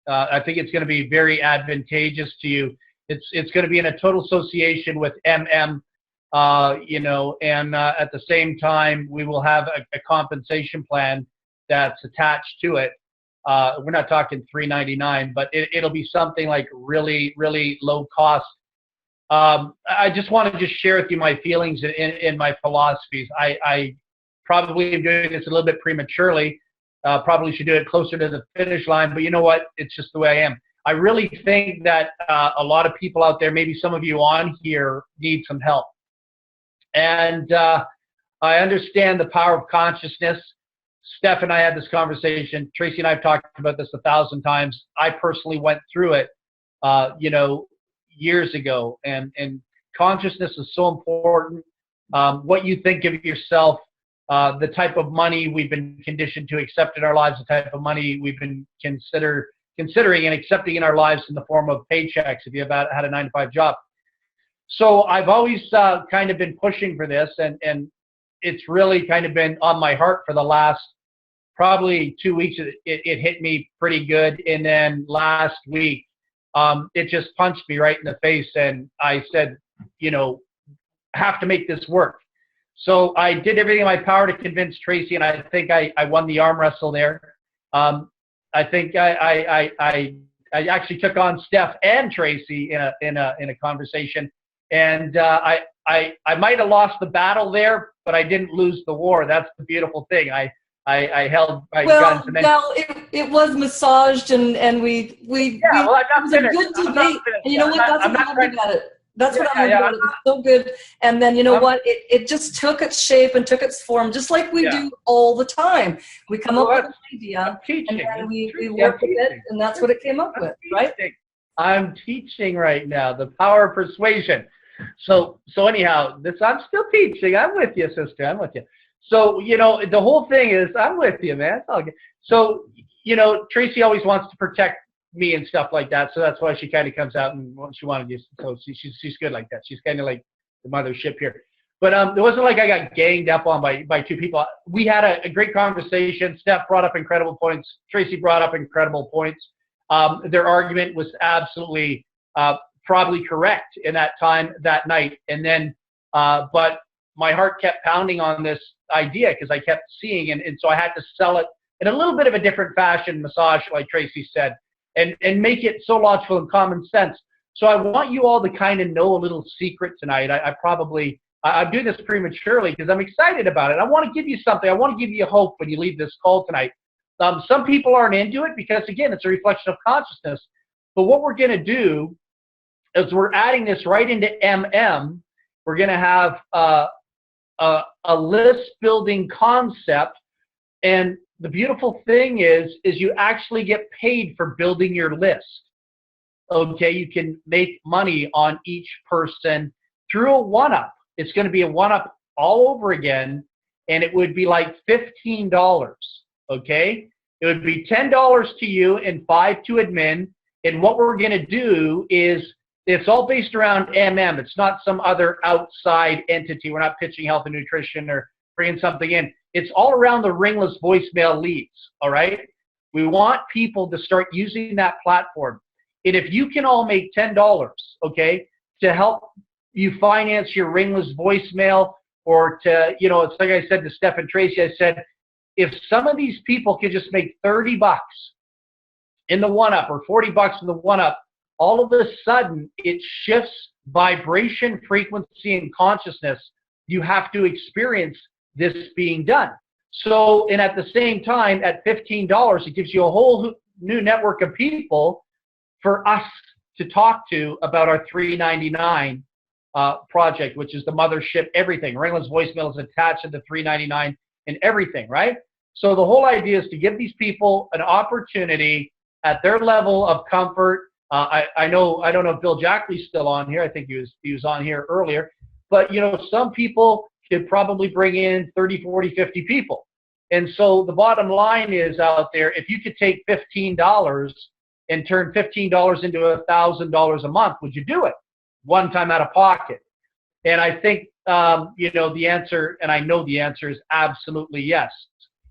[SPEAKER 2] I think it's going to be very advantageous to you. It's going to be in a total association with and at the same time, we will have a compensation plan that's attached to it. We're not talking $3.99, but it'll be something like really, really low cost. I just want to share with you my feelings in my philosophies. I probably am doing this a little bit prematurely. Probably should do it closer to the finish line, but you know what? It's just the way I am. I really think that a lot of people out there, maybe some of you on here, need some help. And I understand the power of consciousness. Steph and I had this conversation. Tracy and I have talked about this 1,000 times. I personally went through it, years ago. And consciousness is so important. What you think of yourself, the type of money we've been conditioned to accept in our lives, the type of money we've been considering and accepting in our lives in the form of paychecks if you have had a 9-to-5 job. So I've always kind of been pushing for this, and it's really kind of been on my heart for the last probably 2 weeks. It hit me pretty good, and then last week it just punched me right in the face, and I said, have to make this work. So I did everything in my power to convince Tracy, and I think I won the arm wrestle there. I think I actually took on Steph and Tracy in a conversation. And I might have lost the battle there, but I didn't lose the war. That's the beautiful thing. I held my guns. And then,
[SPEAKER 1] it was massaged, and I'm not finished. It was a good debate. And you know what? That's what I loved about it. That's what I loved about it. It was so good. And then you know what? It just took its shape and took its form, just like we do all the time. We come up with an idea, and then we work with it, and that's what it came up with, right?
[SPEAKER 2] I'm teaching right now the power of persuasion. So anyhow, I'm still teaching. I'm with you, sister. I'm with you. So, the whole thing is, I'm with you, man. It's all good. So, Tracy always wants to protect me and stuff like that, so that's why she kind of comes out and she wanted to. So she's good like that. She's kind of like the mothership here. But it wasn't like I got ganged up on by two people. We had a great conversation. Steph brought up incredible points. Tracy brought up incredible points. Their argument was absolutely probably correct in that time, that night. And then, but my heart kept pounding on this idea because I kept seeing, and so I had to sell it in a little bit of a different fashion, massage, like Tracy said, and make it so logical and common sense. So I want you all to kind of know a little secret tonight. I'm doing this prematurely because I'm excited about it. I want to give you something. I want to give you hope when you leave this call tonight. Some people aren't into it because, again, it's a reflection of consciousness. But what we're going to do is we're adding this right into MM. We're going to have a list building concept. And the beautiful thing is you actually get paid for building your list. Okay, you can make money on each person through a one-up. It's going to be a one-up all over again, and it would be like $15, okay? It would be $10 to you and $5 to admin, and what we're going to do is it's all based around MM. It's not some other outside entity. We're not pitching health and nutrition or bringing something in. It's all around the ringless voicemail leads, all right? We want people to start using that platform. And if you can all make $10, okay, to help you finance your ringless voicemail, or to, it's like I said to Steph and Tracy, I said, if some of these people could just make $30 in the one-up or $40 in the one-up, all of a sudden it shifts vibration, frequency, and consciousness. You have to experience this being done. So, and at the same time, at $15, it gives you a whole new network of people for us to talk to about our $3.99 project, which is the mothership, everything. Ringless voicemail is attached to the $3.99 and everything, right? So the whole idea is to give these people an opportunity at their level of comfort. I don't know if Bill Jackley's still on here. I think he was on here earlier. But, some people could probably bring in 30, 40, 50 people. And so the bottom line is out there, if you could take $15 and turn $15 into $1,000 a month, would you do it? One time out of pocket? And I think, the answer, and I know the answer is absolutely yes.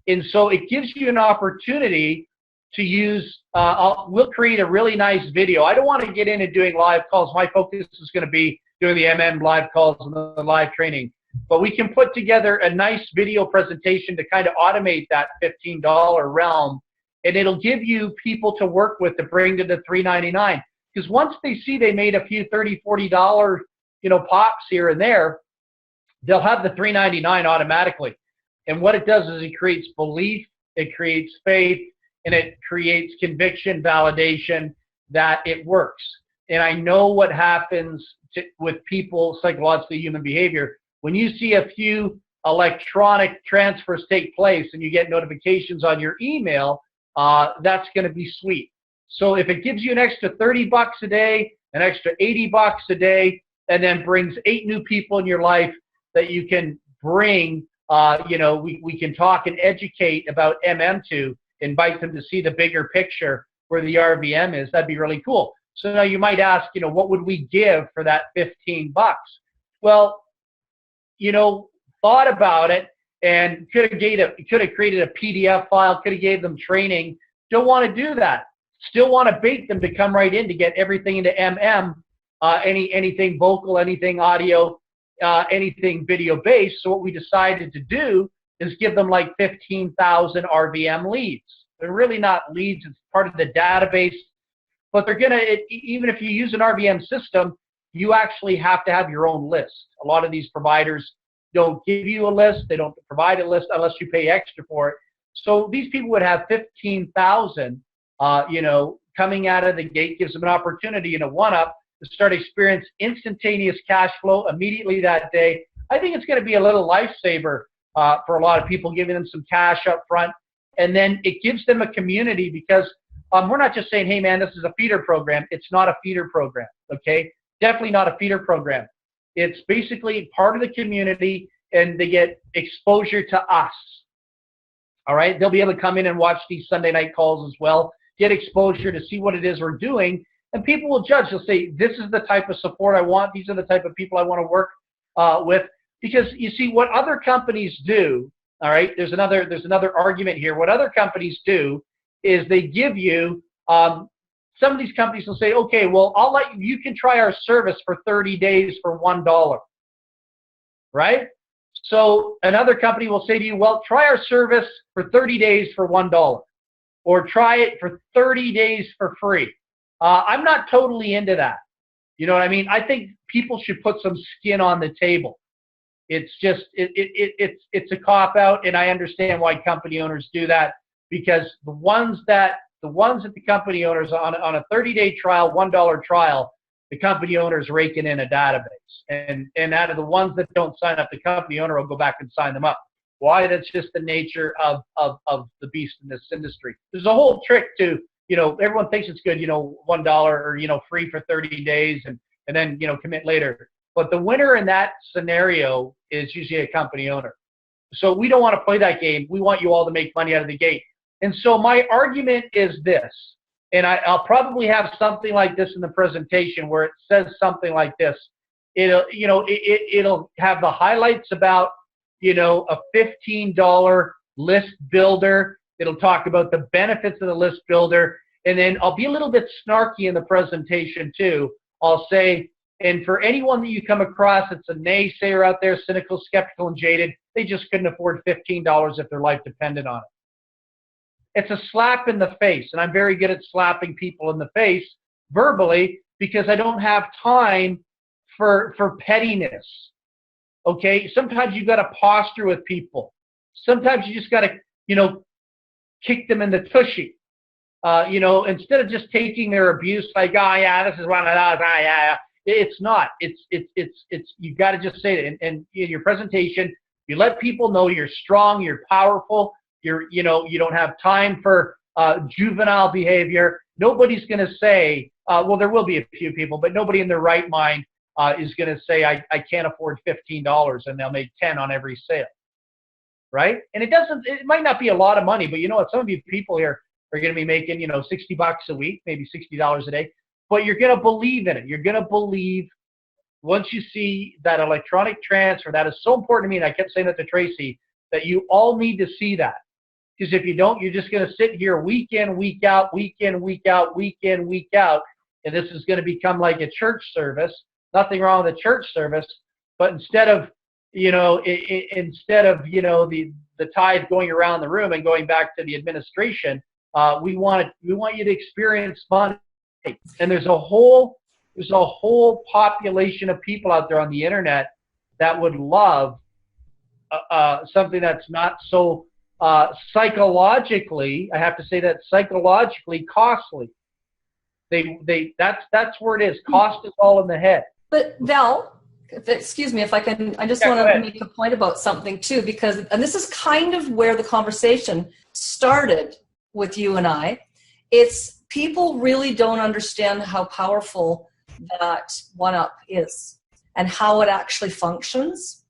[SPEAKER 2] And so it gives you an opportunity to use, we'll create a really nice video. I don't want to get into doing live calls. My focus is going to be doing the MM live calls and the live training. But we can put together a nice video presentation to kind of automate that $15 realm. And it'll give you people to work with to bring to the $3.99. Because once they see they made a few $30, $40, pops here and there, they'll have the $3.99 automatically. And what it does is it creates belief, it creates faith, and it creates conviction, validation that it works. And I know what happens with people, psychologically, human behavior. When you see a few electronic transfers take place and you get notifications on your email, that's going to be sweet. So if it gives you an extra $30 a day, an extra $80 a day, and then brings 8 new people in your life that you can bring, we can talk and educate about MM to, invite them to see the bigger picture where the RVM is, that'd be really cool. So now you might ask, what would we give for that $15? Well, thought about it and could have created a PDF file, could have gave them training. Don't want to do that. Still want to bait them to come right in to get everything into MM, anything vocal, anything audio, anything video based. So what we decided to do is give them like 15,000 RVM leads. They're really not leads. It's part of the database. But they're going to, even if you use an RVM system, you actually have to have your own list. A lot of these providers don't give you a list. They don't provide a list unless you pay extra for it. So these people would have 15,000, coming out of the gate, gives them an opportunity in a one-up to start experience instantaneous cash flow immediately that day. I think it's going to be a little lifesaver for a lot of people, giving them some cash up front. And then it gives them a community because we're not just saying, hey, man, this is a feeder program. It's not a feeder program, okay? Definitely not a feeder program. It's basically part of the community, and they get exposure to us. All right. They'll be able to come in and watch these Sunday night calls as well, get exposure to see what it is we're doing. And people will judge. They'll say, this is the type of support I want. These are the type of people I want to work with. Because you see what other companies do. All right. There's another argument here. What other companies do is they give you, some of these companies will say, okay, well, I'll let you, you can try our service for 30 days for $1. Right? So another company will say to you, well, try our service for 30 days for $1, or try it for 30 days for free. I'm not totally into that. You know what I mean? I think people should put some skin on the table. It's just, it's a cop-out, and I understand why company owners do that, because the ones that the company owners on a 30-day trial, $1 trial, the company owner is raking in a database. And out of the ones that don't sign up, the company owner will go back and sign them up. Why? That's just the nature of the beast in this industry. There's a whole trick to, everyone thinks it's good, $1 or, free for 30 days and then, commit later. But the winner in that scenario is usually a company owner. So we don't want to play that game. We want you all to make money out of the gate. And so my argument is this. And I'll probably have something like this in the presentation where it says something like this. It'll have the highlights about, a $15 list builder. It'll talk about the benefits of the list builder. And then I'll be a little bit snarky in the presentation too. I'll say, and for anyone that you come across that's a naysayer out there, cynical, skeptical, and jaded, they just couldn't afford $15 if their life depended on it. It's a slap in the face, and I'm very good at slapping people in the face verbally because I don't have time for pettiness. Okay? Sometimes you got to posture with people. Sometimes you just got to, kick them in the tushy. Instead of just taking their abuse like, oh yeah, this is one of those, yeah. It's not. It's you got to just say it. And in your presentation, you let people know you're strong, you're powerful. You don't have time for juvenile behavior. Nobody's going to say, well, there will be a few people, but nobody in their right mind is going to say, I can't afford $15 and they'll make 10 on every sale. Right? And it might not be a lot of money, but you know what? Some of you people here are going to be making, $60 a week, maybe $60 a day, but you're going to believe in it. You're going to believe once you see that electronic transfer. That is so important to me. And I kept saying that to Tracy, that you all need to see that. Because if you don't, you're just going to sit here week in, week out, week in, week out, week in, week out, and this is going to become like a church service. Nothing wrong with a church service, but instead of the tithe going around the room and going back to the administration, we want you to experience money. And there's a whole population of people out there on the internet that would love something that's not so psychologically, I have to say that psychologically costly. That's where it is. Cost is all in the head.
[SPEAKER 1] But Val, excuse me if I can, I just want to make a point about something too, and this is kind of where the conversation started with you and I. It's people really don't understand how powerful that one-up is and how it actually functions.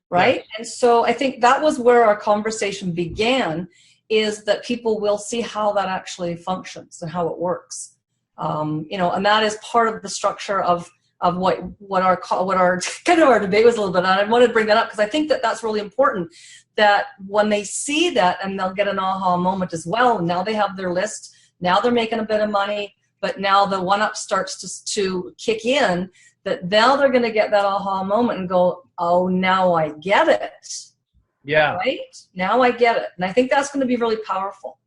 [SPEAKER 1] Right? Yes. And so I think that was where our conversation began, is that people will see how that actually functions and how it works. And that is part of the structure of what our kind of our debate was a little bit. And I wanted to bring that up because I think that that's really important, that when they see that, and they'll get an aha moment as well. And now they have their list. Now they're making a bit of money, but now the one-up starts to kick in, that now they're going to get that aha moment and go, oh, now I get it.
[SPEAKER 2] Yeah.
[SPEAKER 1] Right? Now I get it. And I think that's going to be really powerful.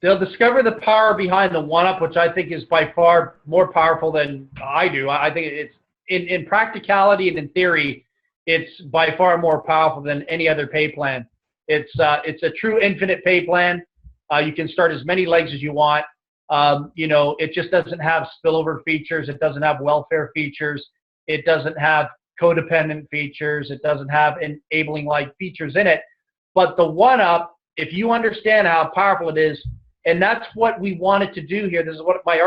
[SPEAKER 2] They'll discover the power behind the one-up, which I think is by far more powerful than I do. I think it's in practicality and in theory, it's by far more powerful than any other pay plan. It's a true infinite pay plan. You can start as many legs as you want. It just doesn't have spillover features. It doesn't have welfare features. It doesn't have codependent features. It doesn't have enabling-like features in it. But the one-up, if you understand how powerful it is, and that's what we wanted to do here. This is what my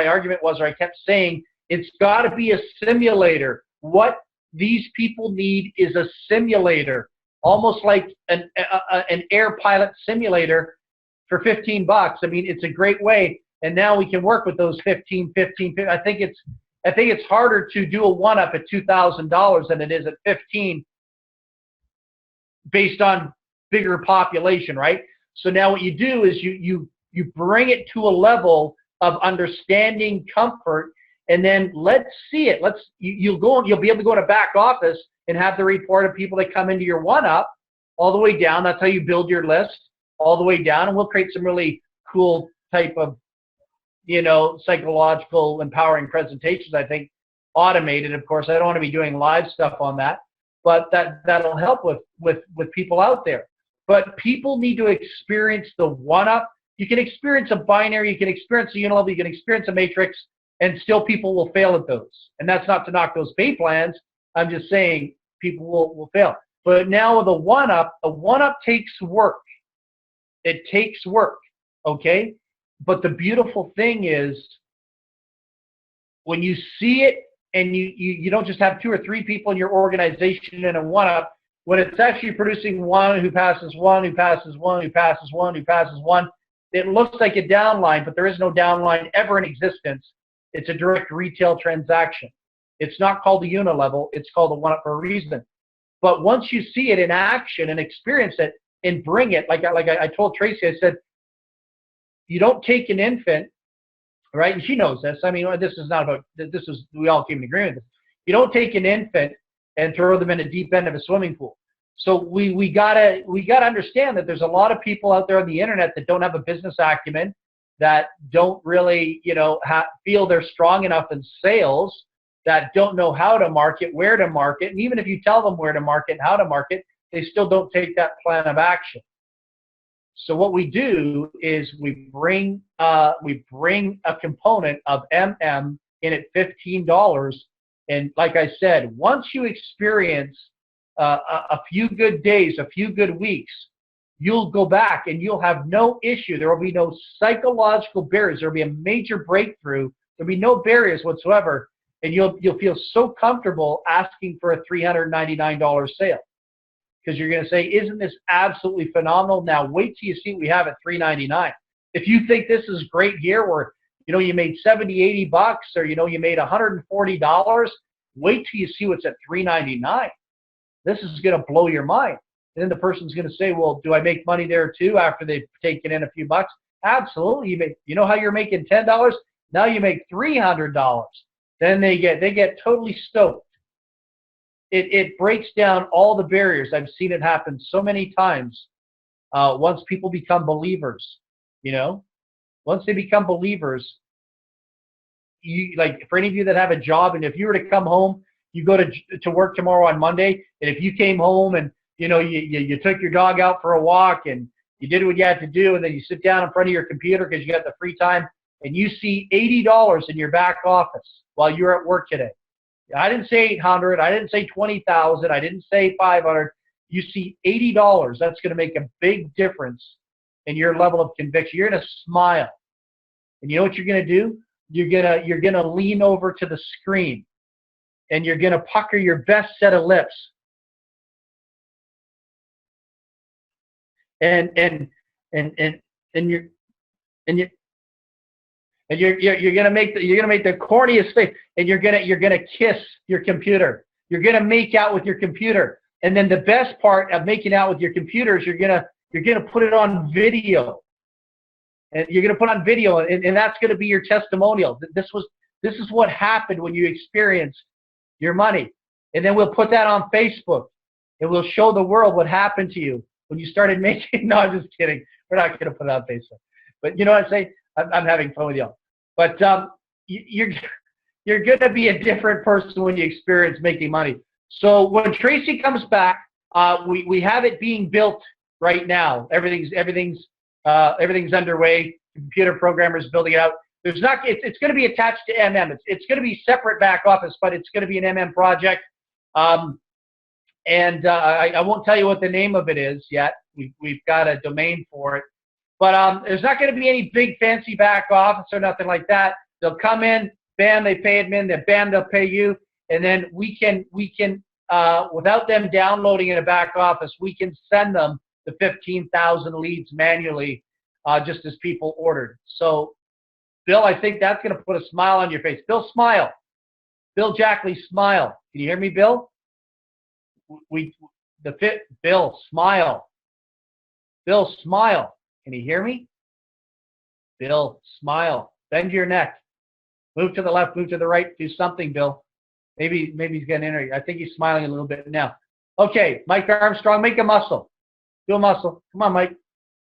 [SPEAKER 2] argument was, or I kept saying, it's got to be a simulator. What these people need is a simulator. almost like an air pilot simulator for $15. I mean, it's a great way. And now we can work with those 15. I think it's harder to do a one-up at $2,000 than it is at 15 based on bigger population, right? So now what you do is you bring it to a level of understanding, comfort, and then let's see it. You'll be able to go in a back office and have the report of people that come into your one-up all the way down. That's how you build your list all the way down, and we'll create some really cool type of, psychological empowering presentations. I think automated, of course. I don't want to be doing live stuff on that, but that'll help with people out there. But people need to experience the one-up. You can experience a binary, you can experience a unilevel, you can experience a matrix, and still people will fail at those. And that's not to knock those pay plans. I'm just saying people will fail. But now with a one-up takes work. It takes work, okay? But the beautiful thing is when you see it and you don't just have 2 or 3 people in your organization in a one-up, when it's actually producing one who passes one, who passes one, who passes one, who passes one, it looks like a downline, but there is no downline ever in existence. It's a direct retail transaction. It's not called a unilevel. It's called a one-up for a reason. But once you see it in action and experience it and bring it, like I told Tracy, I said, you don't take an infant, right? And she knows this. I mean, we all came to agreement with this. You don't take an infant and throw them in the deep end of a swimming pool. So we gotta understand that there's a lot of people out there on the internet that don't have a business acumen, that don't really, feel they're strong enough in sales, that don't know how to market, where to market, and even if you tell them where to market and how to market, they still don't take that plan of action. So what we do is we bring a component of MM in at $15, and like I said, once you experience a few good days, a few good weeks, you'll go back and you'll have no issue. There will be no psychological barriers. There will be a major breakthrough. There'll be no barriers whatsoever, and you'll feel so comfortable asking for a $399 sale. Because you're going to say, isn't this absolutely phenomenal? Now wait till you see what we have at $399. If you think this is great here where, you made $70, $80 or, you made $140, wait till you see what's at $399. This is going to blow your mind. And then the person's going to say, well, do I make money there too after they've taken in a few bucks? Absolutely. You know how you're making $10? Now you make $300. Then they get totally stoked. It breaks down all the barriers. I've seen it happen so many times. Once people become believers, once they become believers, for any of you that have a job, and if you were to come home, you go to work tomorrow on Monday, and if you came home and you took your dog out for a walk and you did what you had to do, and then you sit down in front of your computer because you got the free time, and you see $80 in your back office while you're at work today. I didn't say 800. I didn't say 20,000. I didn't say 500. You see $80. That's going to make a big difference in your level of conviction. You're going to smile, and you know what you're going to do? You're gonna lean over to the screen, and you're going to pucker your best set of lips, and you're gonna make the corniest face, and you're gonna kiss your computer. You're gonna make out with your computer, and then the best part of making out with your computer is you're gonna put it on video, and you're gonna put on video, and that's gonna be your testimonial. This is what happened when you experienced your money, and then we'll put that on Facebook, and we'll show the world what happened to you when you started making. No, I'm just kidding. We're not gonna put it on Facebook, but you know what I'm saying. I'm having fun with y'all. But you're going to be a different person when you experience making money. So when Tracy comes back, we have it being built right now. Everything's underway. Computer programmers building it out. It's going to be attached to MM. It's going to be separate back office, but it's going to be an MM project. And I won't tell you what the name of it is yet. We've got a domain for it. But there's not going to be any big fancy back office or nothing like that. They'll come in, bam, they pay admin, then bam, they'll pay you, and then we can without them downloading in a back office, we can send them the 15,000 leads manually, just as people ordered. So, Bill, I think that's going to put a smile on your face. Bill, smile. Bill Jackley, smile. Can you hear me, Bill? Bill, smile. Bill, smile. Can you hear me? Bill, smile. Bend your neck. Move to the left, move to the right. Do something, Bill. Maybe he's getting in. I think he's smiling a little bit now. Okay, Mike Armstrong, make a muscle. Do a muscle. Come on, Mike.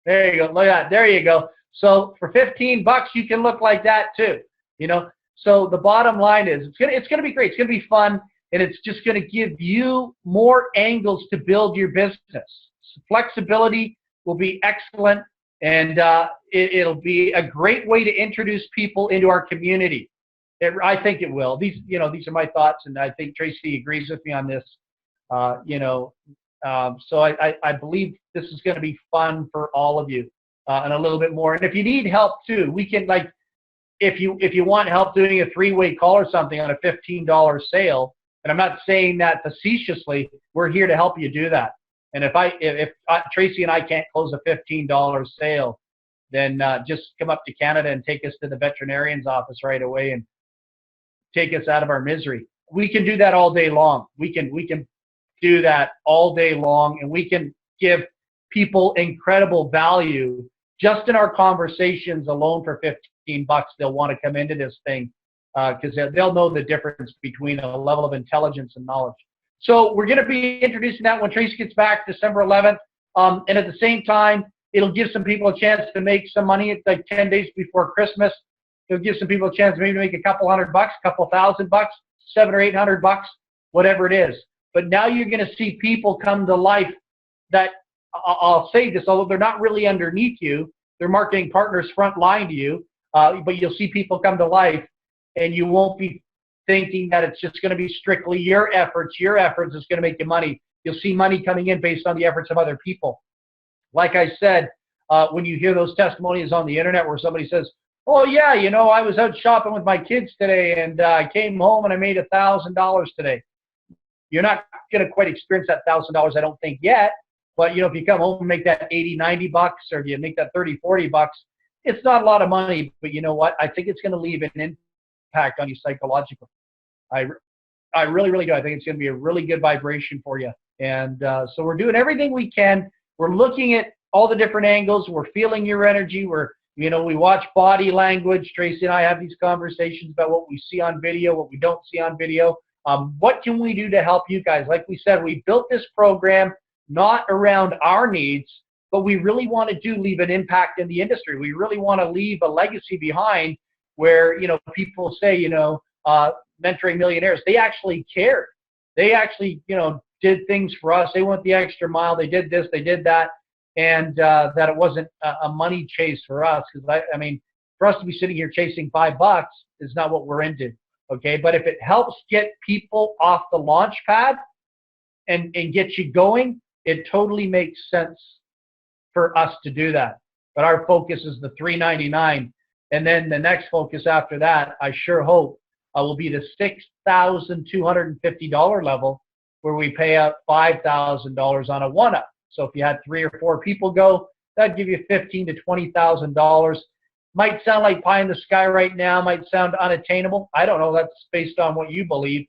[SPEAKER 2] There you go. Look at that. There you go. So for $15, you can look like that too. You know. So the bottom line is, it's gonna be great. It's gonna be fun, and it's just gonna give you more angles to build your business. Flexibility will be excellent, and it'll be a great way to introduce people into our community. I think it will. These are my thoughts, and I think Tracy agrees with me on this. So I believe this is going to be fun for all of you, and a little bit more. And if you need help too, we can, like, if you want help doing a 3-way call or something on a $15 sale, and I'm not saying that facetiously, we're here to help you do that. And if Tracy and I can't close a $15 sale, then just come up to Canada and take us to the veterinarian's office right away and take us out of our misery. We can do that all day long. We can do that all day long, and we can give people incredible value just in our conversations alone. For $15, they'll want to come into this thing because they'll know the difference between a level of intelligence and knowledge. So we're going to be introducing that when Tracy gets back December 11th. And at the same time, it'll give some people a chance to make some money. It's like 10 days before Christmas. It'll give some people a chance maybe to make a couple $100, couple $1,000, $700 or $800, whatever it is. But now you're going to see people come to life that, I'll say this, although they're not really underneath you, they're marketing partners front line to you, but you'll see people come to life, and you won't be thinking that it's just going to be strictly your efforts is going to make you money. You'll see money coming in based on the efforts of other people. Like I said, when you hear those testimonies on the internet where somebody says, oh yeah, I was out shopping with my kids today, and I came home and I made $1,000 today. You're not going to quite experience that $1,000, I don't think, yet. But, if you come home and make that $80, $90, or if you make that $30, $40, it's not a lot of money. But you know what? I think it's going to leave an impact on you psychologically. I really, really do. I think it's going to be a really good vibration for you. And so we're doing everything we can. We're looking at all the different angles. We're feeling your energy. We watch body language. Tracy and I have these conversations about what we see on video, what we don't see on video. What can we do to help you guys? Like we said, we built this program not around our needs, but we really want to leave an impact in the industry. We really want to leave a legacy behind where, people say, mentoring millionaires, they actually cared. They actually, did things for us. They went the extra mile. They did this, they did that, and that it wasn't a money chase for us. Because for us to be sitting here chasing $5 is not what we're into. Okay, but if it helps get people off the launch pad and get you going, it totally makes sense for us to do that. But our focus is the $399, and then the next focus after that, I sure hope, will be the $6,250 level, where we pay out $5,000 on a one-up. So if you had 3 or 4 people go, that'd give you $15,000 to $20,000. Might sound like pie in the sky right now, might sound unattainable. I don't know. That's based on what you believe.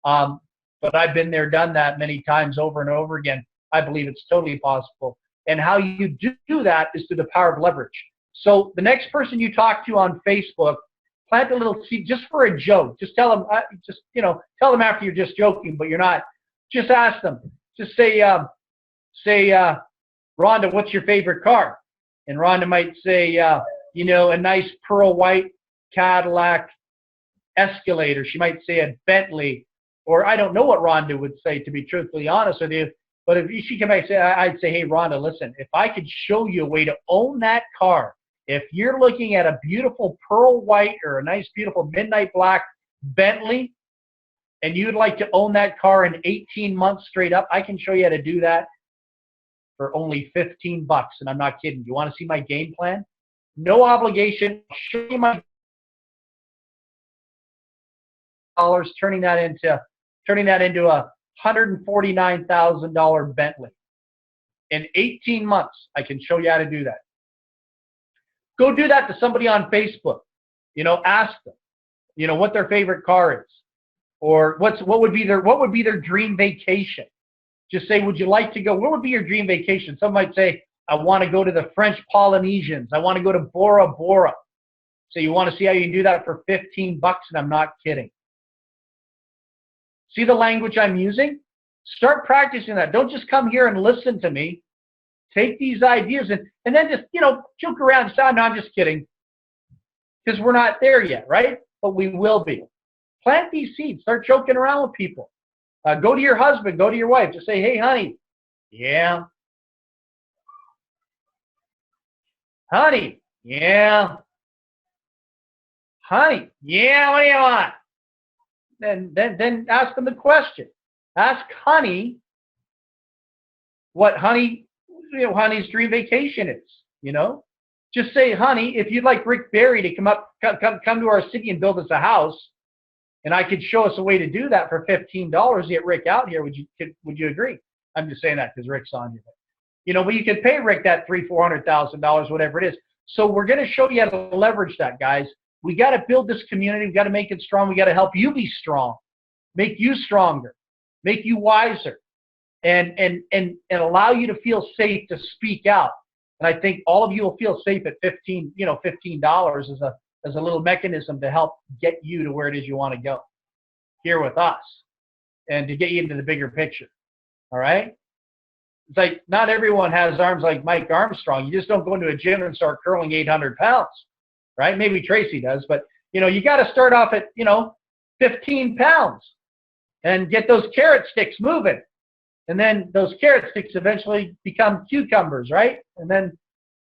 [SPEAKER 2] But I've been there, done that many times over and over again. I believe it's totally possible. And how you do that is through the power of leverage. So the next person you talk to on Facebook, plant a little seed just for a joke. Just tell them, tell them after you're just joking, but you're not. Just ask them. Just say, Rhonda, what's your favorite car? And Rhonda might say, a nice pearl white Cadillac Escalator. She might say a Bentley, or I don't know what Rhonda would say, to be truthfully honest with you. But if she came back and say, I'd say, hey, Rhonda, listen, if I could show you a way to own that car, if you're looking at a beautiful pearl white or a nice, beautiful midnight black Bentley, and you'd like to own that car in 18 months straight up, I can show you how to do that for only $15. And I'm not kidding. You want to see my game plan? No obligation. I'll show you my dollars, turning that into a $149,000 Bentley. In 18 months, I can show you how to do that. Go do that to somebody on Facebook. You know, ask them, you know, what their favorite car is, or what would be their dream vacation. Just say, would you like to go? What would be your dream vacation? Some might say, I want to go to the French Polynesians. I want to go to Bora Bora. So you want to see how you can do that for $15, and I'm not kidding. See the language I'm using? Start practicing that. Don't just come here and listen to me. Take these ideas and then just, you know, joke around and say, no, I'm just kidding. Because we're not there yet, right? But we will be. Plant these seeds. Start joking around with people. Go to your husband. Go to your wife. Just say, hey, honey. Yeah. Honey. Yeah. Honey. Yeah, what do you want? Then ask them the question. Ask honey what honey's dream vacation is, you know? Just say, honey, if you'd like Rick Barry to come to our city and build us a house, and I could show us a way to do that for $15 to get Rick out here, would you agree? I'm just saying that because Rick's on here. You know, but you could pay Rick that $300,000-$400,000, whatever it is. So we're going to show you how to leverage that, guys. We got to build this community. We got to make it strong. We got to help you be strong, make you stronger, make you wiser, and allow you to feel safe to speak out. And I think all of you will feel safe at $15 as a little mechanism to help get you to where it is you want to go here with us and to get you into the bigger picture. All right? It's like not everyone has arms like Mike Armstrong. You just don't go into a gym and start curling 800 pounds, right? Maybe Tracy does, but you know, you got to start off at, 15 pounds and get those carrot sticks moving. And then those carrot sticks eventually become cucumbers, right? And then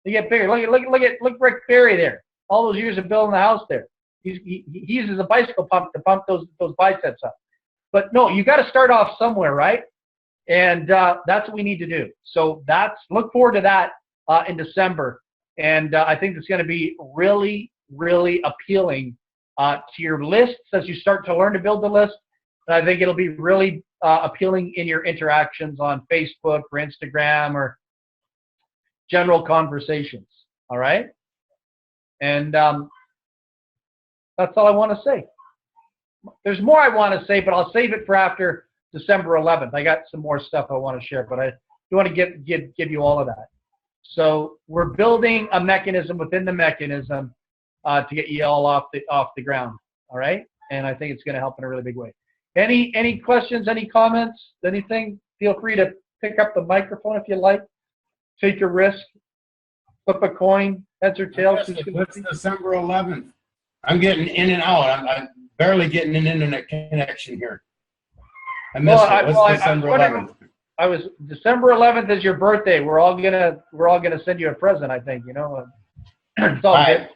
[SPEAKER 2] they get bigger. Look Rick Barry there. All those years of building the house there. He uses a bicycle pump to pump those biceps up. But no, you got to start off somewhere, right? And that's what we need to do. So look forward to that in December. And I think it's going to be really, really appealing to your lists as you start to learn to build the list. And I think it'll be really appealing in your interactions on Facebook or Instagram or general conversations. All right? And that's all I want to say. There's more I want to say, but I'll save it for after December 11th. I got some more stuff I want to share, but I do want to give you all of that. So we're building a mechanism within the mechanism to get you all off the ground. All right? And I think it's going to help in a really big way. Any questions, any comments, anything? Feel free to pick up the microphone if you like. Take a risk. Flip a coin. Heads or tails.
[SPEAKER 5] It's December 11th. I'm getting in and out. I'm barely getting an internet connection here. I missed it. What's December 11th?
[SPEAKER 2] December 11th is your birthday. We're all gonna send you a present. I think It's all good.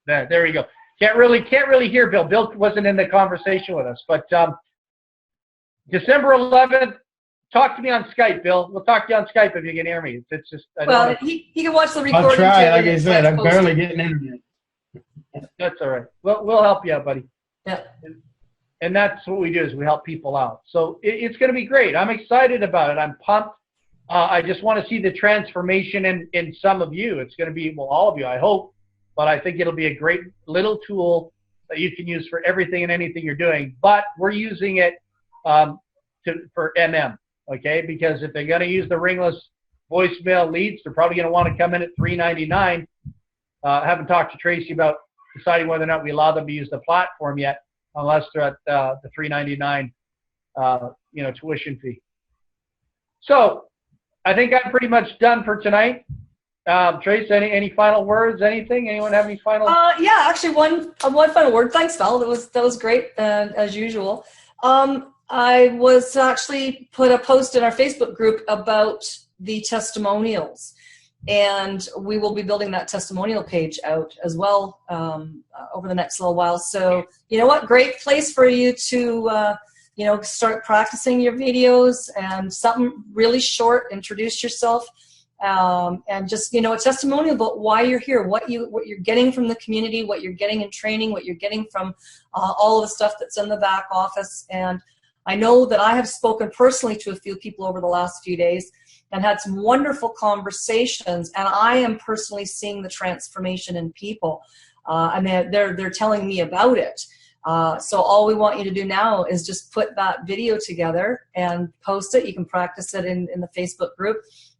[SPEAKER 2] There you go. Can't really hear Bill. Bill wasn't in the conversation with us, but December 11th. Talk to me on Skype, Bill. We'll talk to you on Skype if you can hear me. It's just.
[SPEAKER 1] He can watch the recording.
[SPEAKER 5] I'll try. Like I said, I'm barely getting internet.
[SPEAKER 2] That's all right. We'll help you out, buddy.
[SPEAKER 1] Yeah.
[SPEAKER 2] And that's what we do is we help people out. So it's going to be great. I'm excited about it. I'm pumped. I just want to see the transformation in some of you. It's going to be, well, all of you, I hope. But I think it'll be a great little tool that you can use for everything and anything you're doing. But we're using it for MM, okay? Because if they're going to use the ringless voicemail leads, they're probably going to want to come in at $3.99. I haven't talked to Tracy about deciding whether or not we allow them to use the platform yet, unless they're at the $3.99, tuition fee. So I think I'm pretty much done for tonight. Trace, any final words? Anything? Anyone have any final?
[SPEAKER 1] Yeah, actually, one final word. Thanks, Val. That was great as usual. I was actually put a post in our Facebook group about the testimonials, and we will be building that testimonial page out as well over the next little while. So you know what? Great place for you to start practicing your videos and something really short. Introduce yourself. And just, a testimonial about why you're here, what you're getting from the community, what you're getting in training, what you're getting from all of the stuff that's in the back office. And I know that I have spoken personally to a few people over the last few days and had some wonderful conversations, and I am personally seeing the transformation in people, and they're telling me about it. So all we want you to do now is just put that video together and post it. You can practice it in the Facebook group.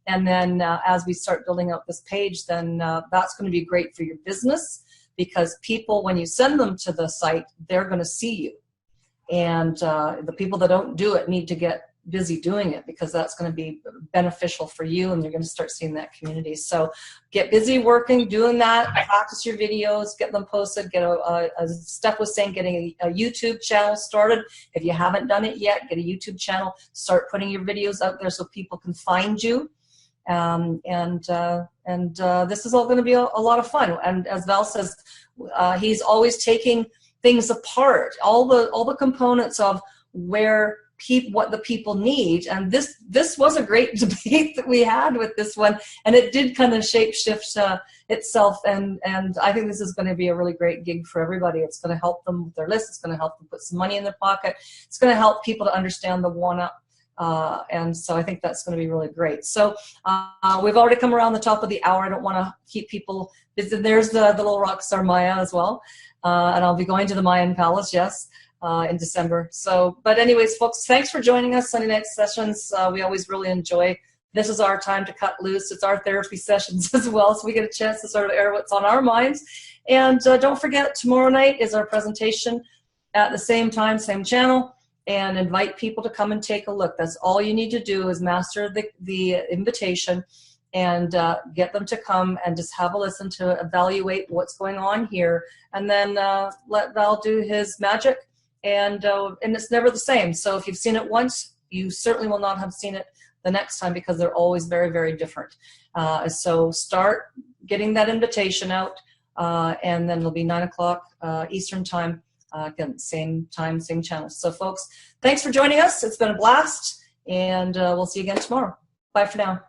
[SPEAKER 1] And then as we start building out this page, then that's going to be great for your business, because people, when you send them to the site, they're going to see you. And the people that don't do it need to get busy doing it, because that's going to be beneficial for you, and you're going to start seeing that community. So get busy working, doing that, practice your videos, get them posted, get as Steph was saying, getting a YouTube channel started. If you haven't done it yet, get a YouTube channel, start putting your videos out there so people can find you. This is all going to be a lot of fun. And as Val says, he's always taking things apart, all the components of what the people need. And this was a great debate that we had with this one, and it did kind of shapeshift itself. And I think this is going to be a really great gig for everybody. It's going to help them with their list. It's going to help them put some money in their pocket. It's going to help people to understand the one-up. And so I think that's going to be really great. So we've already come around the top of the hour. I don't want to keep people busy. There's the little rock star Maya as well. And I'll be going to the Mayan Palace, yes, in December. So, but anyways, folks, thanks for joining us Sunday night sessions. We always really enjoy. This is our time to cut loose. It's our therapy sessions as well, so we get a chance to sort of air what's on our minds. And don't forget, tomorrow night is our presentation at the same time, same channel. And invite people to come and take a look. That's all you need to do, is master the invitation and get them to come and just have a listen to evaluate what's going on here, and then let Val do his magic. And it's never the same. So if you've seen it once, you certainly will not have seen it the next time, because they're always very, very different. So start getting that invitation out, and then it'll be 9 o'clock Eastern time. Again, same time, same channel. So folks, thanks for joining us. It's been a blast, and we'll see you again tomorrow. Bye for now.